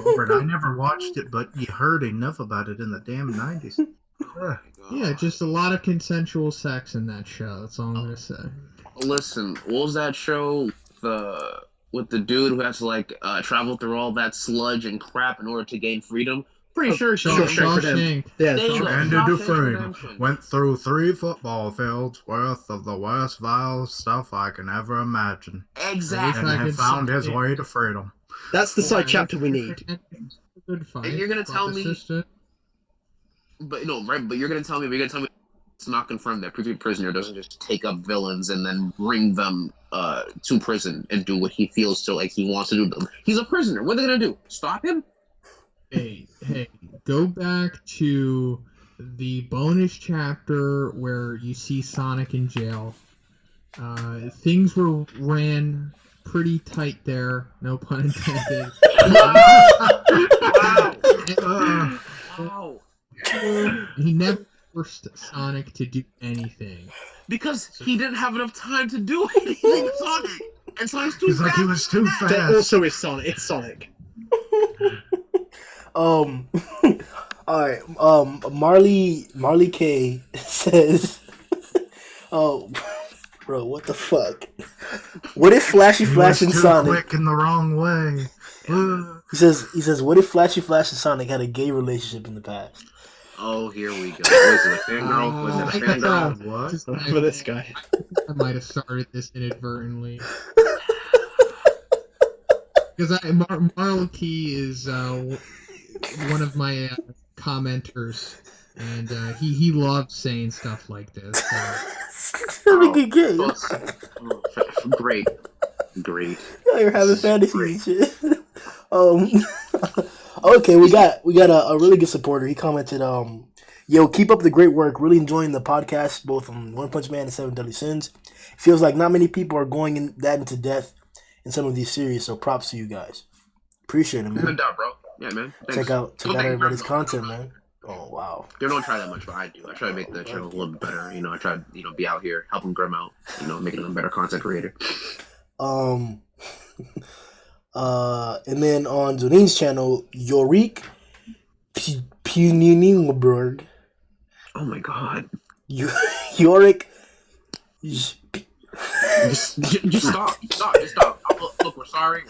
Lord, I never watched it, but you heard enough about it in the damn 90s. Yeah, just a lot of consensual sex in that show. That's all I'm gonna say. Listen, what was that show? With the dude who has to like travel through all that sludge and crap in order to gain freedom. Pretty sure Shawshank. Yeah, There you go. Andy Shawshank Dufresne Redemption. went through 3 football fields worth of the worst vile stuff I can ever imagine, Exactly. and I have could found his say- way to freedom. that's the side chapter we need. Good fight. And you're gonna tell But the me- sister- But no, right? But you're gonna tell me it's not confirmed that previous prisoner doesn't just take up villains and then bring them to prison and do what he feels to like he wants to do to them. He's a prisoner. What are they gonna do? Stop him? Hey, go back to the bonus chapter where you see Sonic in jail. Things ran pretty tight there, no pun intended. Wow. Wow. He never forced Sonic to do anything. Because he didn't have enough time to do anything, Sonic. And Sonic's too He's like, he fast. was too That fast. also is Sonic. It's Sonic. All right. Marley K says, "Oh, bro, what the fuck? What if Flashy He Flash was and too Sonic?" quick in the wrong way. He says, "What if Flashy Flash and Sonic had a gay relationship in the past?" Oh, here we go. Was it a fangirl? Was it a I fangirl? What? For this guy. I might have started this inadvertently. Because Marley Key is one of my commenters, and he loves saying stuff like this. So. Gay. Great. You're having fantasies and shit. Okay, we got a really good supporter. He commented, "Yo, keep up the great work. Really enjoying the podcast, both on One Punch Man and Seven Deadly Sins. Feels like not many people are going into depth in some of these series, so props to you guys. Appreciate it, No man. doubt, bro. Yeah, man. Thanks. Check out Well, thank you everybody's very much. content, man. Oh wow. They don't try that much, but I do. I try to make the channel a little bit better. You know, I try to, be out here helping Grimm out. Making him a better content creator. And then on Zhoniin's channel, Yorik Puniniberg. Oh my god. Yorick. Just stop. Just stop. Look, we're sorry.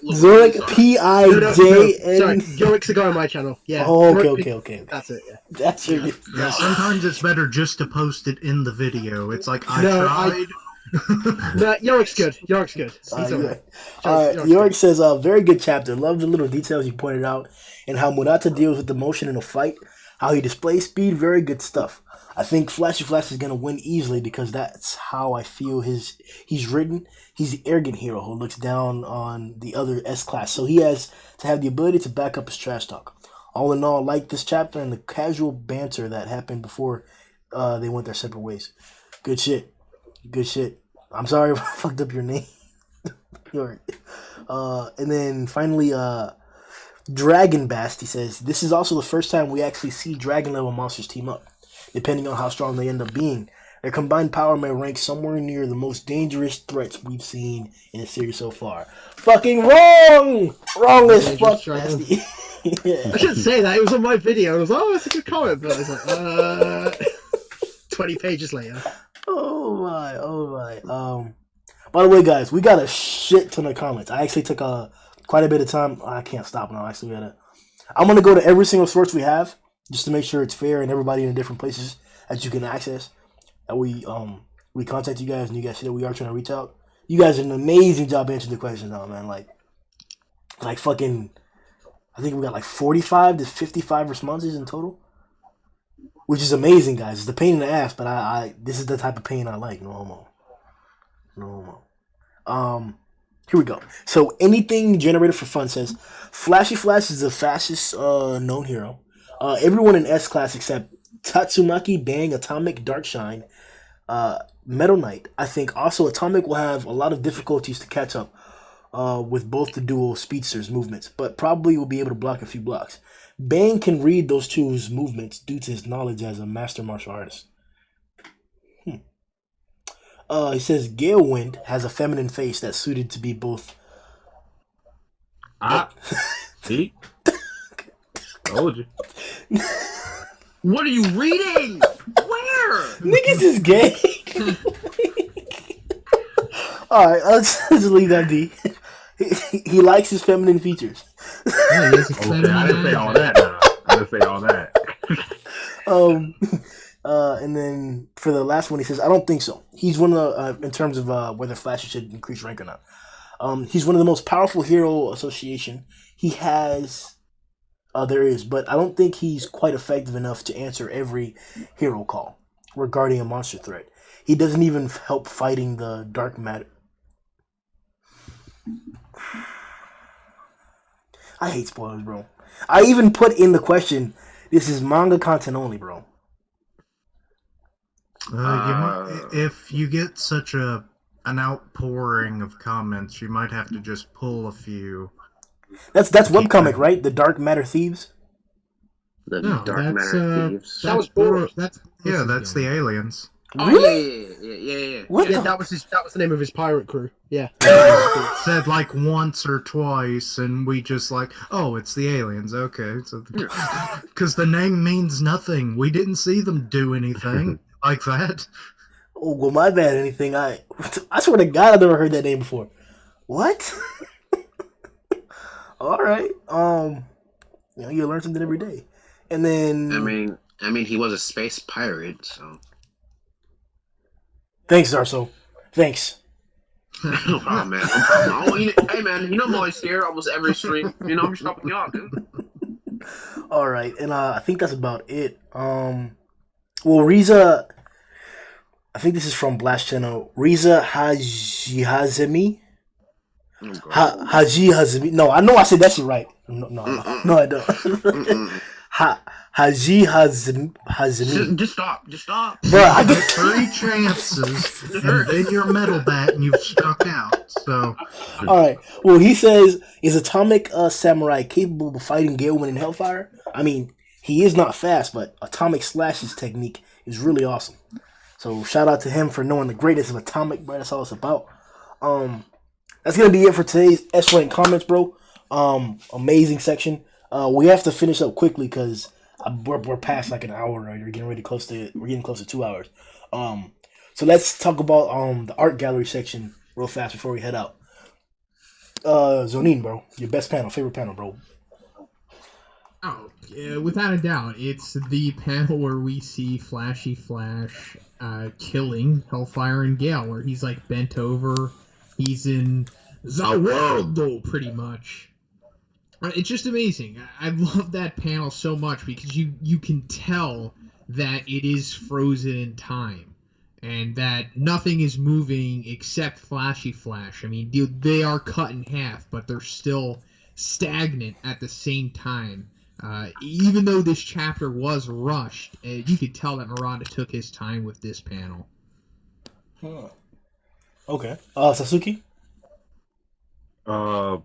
Look, Zorik sorry. P-I-J-N. Sorry, Yorik's the guy on my channel. Yeah. Oh, Yorik- okay. That's it, yeah. That's your. Yeah, sometimes it's better just to post it in the video. It's like, I No, tried. No, Yorik's good. Yorik's good. He's Yeah. alright. Yorick Yorik's says, very good chapter. Love the little details you pointed out and how Murata deals with emotion in a fight, how he displays speed. Very good stuff. I think Flashy Flash is going to win easily because that's how I feel he's written. He's the arrogant hero who looks down on the other S-Class. So he has to have the ability to back up his trash talk. All in all, I like this chapter and the casual banter that happened before they went their separate ways. Good shit. I'm sorry if I fucked up your name. And then finally, Dragon Bast, he says, this is also the first time we actually see dragon level monsters team up. Depending on how strong they end up being, their combined power may rank somewhere near the most dangerous threats we've seen in the series so far. Fucking wrong! Wrong as fuck, Basti. Yeah. I shouldn't say that. It was on my video. I was like, oh, that's a good comment. But I was like, 20 pages later. Oh my. By the way, guys, we got a shit ton of comments. I actually took quite a bit of time. I can't stop now. Actually, I'm gonna go to every single source we have just to make sure it's fair and everybody in the different places that you can access. That we contact you guys and you guys see that we are trying to reach out. You guys did an amazing job answering the questions now, man. Like fucking I think we got like 45 to 55 responses in total, which is amazing, guys. It's a pain in the ass, but I this is the type of pain I like. No homo. No homo. Here we go. So anything generated for fun says Flashy Flash is the fastest known hero. Everyone in S class except Tatsumaki, Bang, Atomic, Darkshine, Metal Knight. I think also Atomic will have a lot of difficulties to catch up with both the dual speedsters' movements, but probably will be able to block a few blocks. Bang can read those two's movements due to his knowledge as a master martial artist. He says Galewind has a feminine face that's suited to be both. See? Told you. What are you reading? Where? Niggas is gay. Alright, let's just leave that be. He likes his feminine features. Yeah, he has a Okay, feminine I didn't say all ass. that now. I didn't say all that. And then for the last one, he says, I don't think so. He's one of the, in terms of whether Flash should increase rank or not. He's one of the most powerful hero association he has. There is, but I don't think he's quite effective enough to answer every hero call regarding a monster threat. He doesn't even help fighting the dark matter. I hate spoilers, bro. I even put in the question, this is manga content only, bro. If you get such an outpouring of comments, you might have to just pull a few. That's webcomic, right? The Dark Matter Thieves? The No, Dark that's Matter Thieves. that's Boro. That's Yeah, that's the aliens. Oh, Really? Yeah. What Yeah, the? that was the name of his pirate crew. Yeah. Said like once or twice, and we just like, oh, it's the aliens. Okay, so because the name means nothing. We didn't see them do anything like that. Oh, well, my bad. Anything? I swear to God, I've never heard that name before. What? All right. You learn something every day. And then I mean, he was a space pirate, so. Thanks, Zarso. Thanks. Oh man, hey man, you know I'm always here, almost every stream. You know I'm just helping you out, dude. All right, and I think that's about it. Well, Riza, I think this is from Blast Channel. Riza Hajihazemi. Haji Hazmi. No, I know I said that shit right. No, I don't. Haji Hazmi. Just stop. Bro, I get 3 chances, and then you're metal bat, and you've stuck out. So, all right. Well, he says, is Atomic Samurai capable of fighting Galewind and Hellfire? I mean, he is not fast, but Atomic Slash's technique is really awesome. So shout out to him for knowing the greatness of Atomic, bro. That's all it's about. That's gonna be it for today's S-Rank comments, bro. Amazing section. We have to finish up quickly because we're past like an hour, right? We're getting close to 2 hours. So let's talk about the art gallery section real fast before we head out. Zhoniin, bro, your best panel, favorite panel, bro. Oh, without a doubt, it's the panel where we see Flashy Flash killing Hellfire and Gale, where he's like bent over. He's in the world, though, pretty much. It's just amazing. I love that panel so much because you can tell that it is frozen in time and that nothing is moving except Flashy Flash. I mean, they are cut in half, but they're still stagnant at the same time. Even though this chapter was rushed, you could tell that Murata took his time with this panel. Huh. Okay. Satsuki? I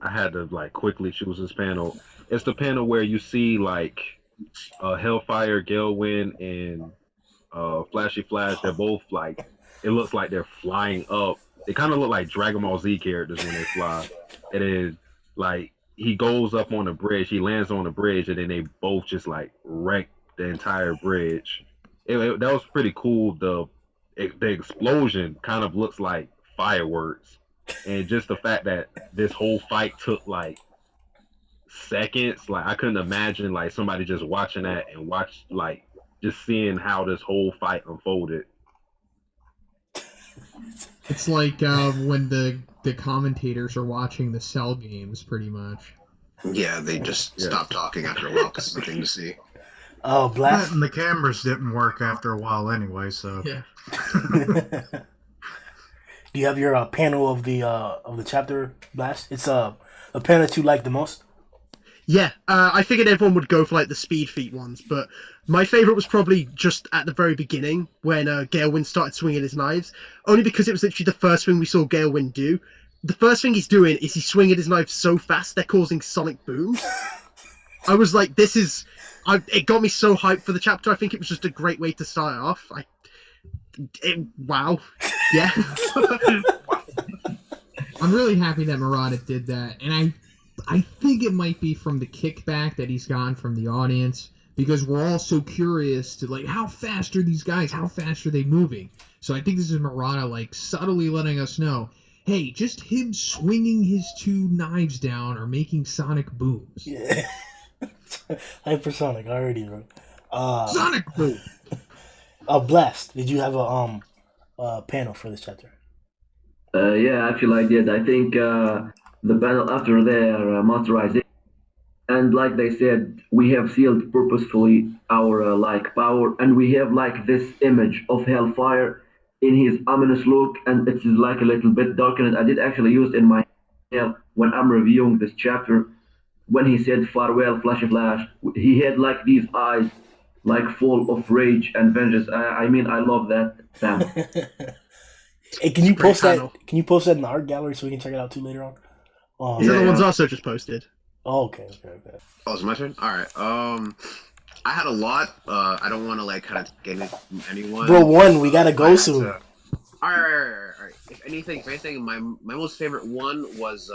had to like quickly choose this panel. It's the panel where you see like Hellfire, Galewind, and Flashy Flash. They're both like, it looks like they're flying up. They kind of look like Dragon Ball Z characters when they fly. It is like he goes up on the bridge, he lands on the bridge, and then they both just like wreck the entire bridge. That was pretty cool. The explosion kind of looks like fireworks, and just the fact that this whole fight took like seconds, like I couldn't imagine like somebody just watching that and just seeing how this whole fight unfolded. It's like when the commentators are watching the Cell games, pretty much. Yeah, they just stopped talking after a while because it's the thing to see. Oh, Blast. And the cameras didn't work after a while anyway, so. Yeah. Do you have your panel of the chapter, Blast? It's the panel that you like the most. Yeah, I figured everyone would go for like the speed feat ones, but my favorite was probably just at the very beginning when Galewind started swinging his knives, only because it was literally the first thing we saw Galewind do. The first thing he's doing is he's swinging his knives so fast they're causing sonic booms. I was like, it got me so hyped for the chapter. I think it was just a great way to start off. Wow. Yeah. I'm really happy that Murata did that, and I think it might be from the kickback that he's gotten from the audience, because we're all so curious to, like, how fast are these guys? How fast are they moving? So I think this is Murata, like, subtly letting us know, hey, just him swinging his two knives down are making sonic booms. Yeah. Hypersonic already, bro. Sonic boom! Blast, did you have a panel for this chapter? Yeah, actually I did. I think the panel after their masterization, and like they said, we have sealed purposefully our power, and we have like this image of Hellfire in his ominous look, and it's like a little bit darkened. I did actually use in my when I'm reviewing this chapter, when he said farewell, Flashy Flash, he had like these eyes like full of rage and vengeance. I mean, I love that panel. Hey, can you post that? Can you post that in the art gallery so we can check it out too later on? The other one's also just posted. Oh, okay. Oh, it's my turn. All right. I had a lot. I don't want to like kind of get it from anyone. Bro, we gotta go soon. All right. If anything, my most favorite one was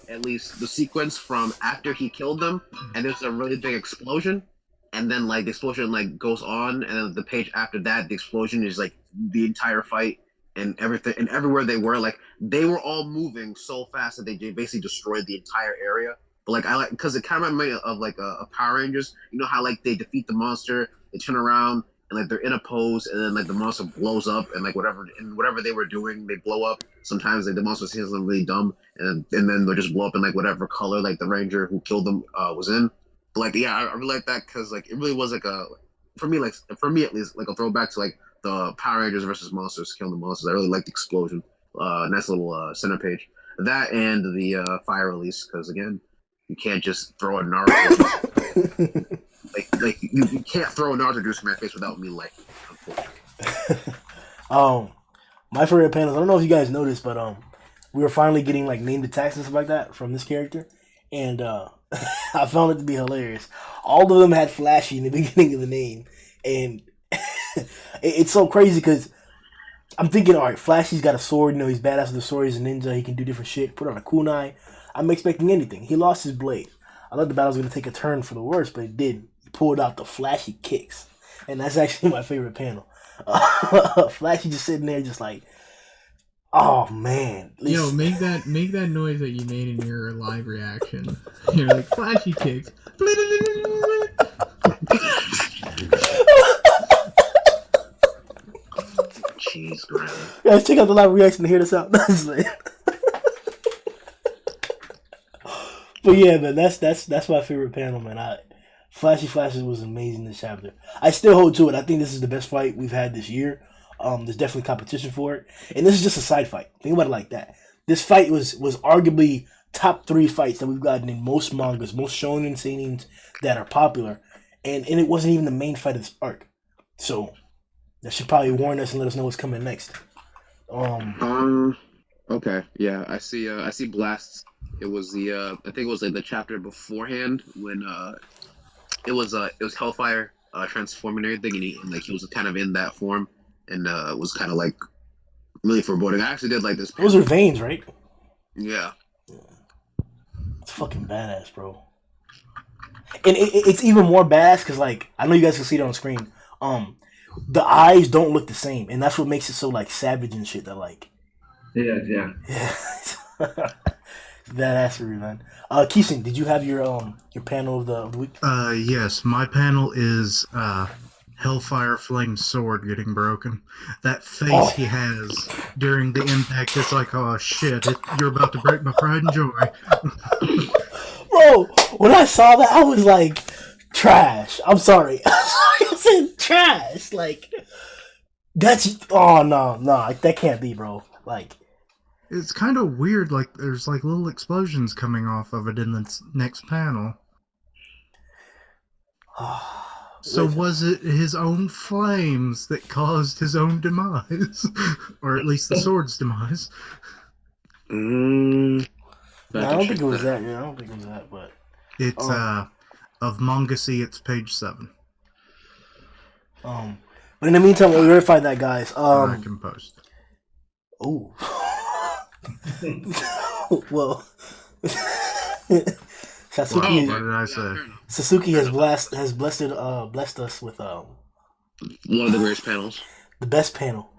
at least the sequence from after he killed them, and there's a really big explosion, and then like the explosion like goes on, and then the page after that, the explosion is like the entire fight and everything, and everywhere they were all moving so fast that they basically destroyed the entire area. But like I like because it kind of reminded me of like a Power Rangers. You know how like they defeat the monster, they turn around and like they're in a pose, and then like the monster blows up, and like whatever they were doing, they blow up. Sometimes like the monster sees them really dumb, and then they'll just blow up in like whatever color like the ranger who killed them was in. But like I really like that because like it really was like for me at least like a throwback to like the Power Rangers versus monsters killing the monsters. I really like the explosion. Nice little center page. That and the fire release, because again, you can't just throw a Naruto. like you can't throw a Naruto juice in my face without me liking it. My favorite panels, I don't know if you guys noticed, but we were finally getting like named attacks and stuff like that from this character, and I found it to be hilarious. All of them had Flashy in the beginning of the name, and it's so crazy because I'm thinking, all right, Flashy's got a sword, he's badass with the sword, he's a ninja, he can do different shit, put on a kunai. I'm expecting anything. He lost his blade. I thought the battle was going to take a turn for the worse, but it didn't. He pulled out the Flashy kicks, and that's actually my favorite panel. Flashy just sitting there just like, oh, man. Yo, make that noise that you made in your live reaction. You're like, Flashy kicks. Jeez, Grimm. Guys, check out the live reaction to hear this out. But yeah, man, that's my favorite panel, man. Flashy Flashes was amazing this chapter. I still hold to it. I think this is the best fight we've had this year. There's definitely competition for it, and this is just a side fight. Think about it like that. This fight was arguably top 3 fights that we've gotten in most mangas, most shonen seinens that are popular, and it wasn't even the main fight of this arc. So that should probably warn us and let us know what's coming next. Okay, yeah, I see Blasts. It was I think it was like the chapter beforehand when it was Hellfire transforming everything, and he was kind of in that form, and it was kind of like really foreboding. I actually did like this. Those are veins, right? Yeah. It's fucking badass, bro. And it's even more badass because like I know you guys can see it on screen. The eyes don't look the same, and that's what makes it so like savage and shit. That like. Yeah. Badassery, man. Kishin, did you have your panel of the week? Yes, my panel is Hellfire Flame Sword getting broken. That face he has during the impact, it's like, oh shit, you're about to break my pride and joy. Bro, when I saw that, I was like, trash. I'm sorry. I said trash. Like, that's, oh, no, that can't be, bro. Like, It's kind of weird, like, there's, like, little explosions coming off of it in the next panel. So was it his own flames that caused his own demise? Or at least the sword's demise? No, I don't think it was that. Yeah, I don't think it was that, but... It's, of Mangacy, it's page 7. But in the meantime, we'll verify that, guys. I can post. Oh. Well, Satsuki, What did I say? Satsuki has blessed us with one of the greatest panels. the best panel,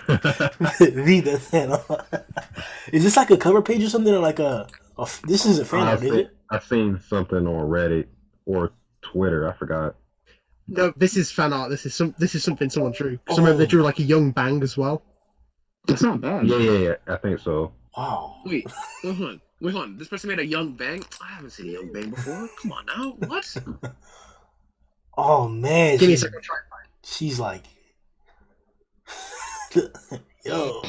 the best panel. Is this like a cover page or something, or like a this isn't fan art, is it? I've seen something on Reddit or Twitter. I forgot. No, this is fan art. This is something someone drew. Because remember they drew like a young Bang as well. That's not bad. Yeah. I think so. Wow. Wait, hold on. This person made a young Bang? I haven't seen a young Bang before. Come on now. What? Oh man. Give me a second. Try and find. She's like, yo.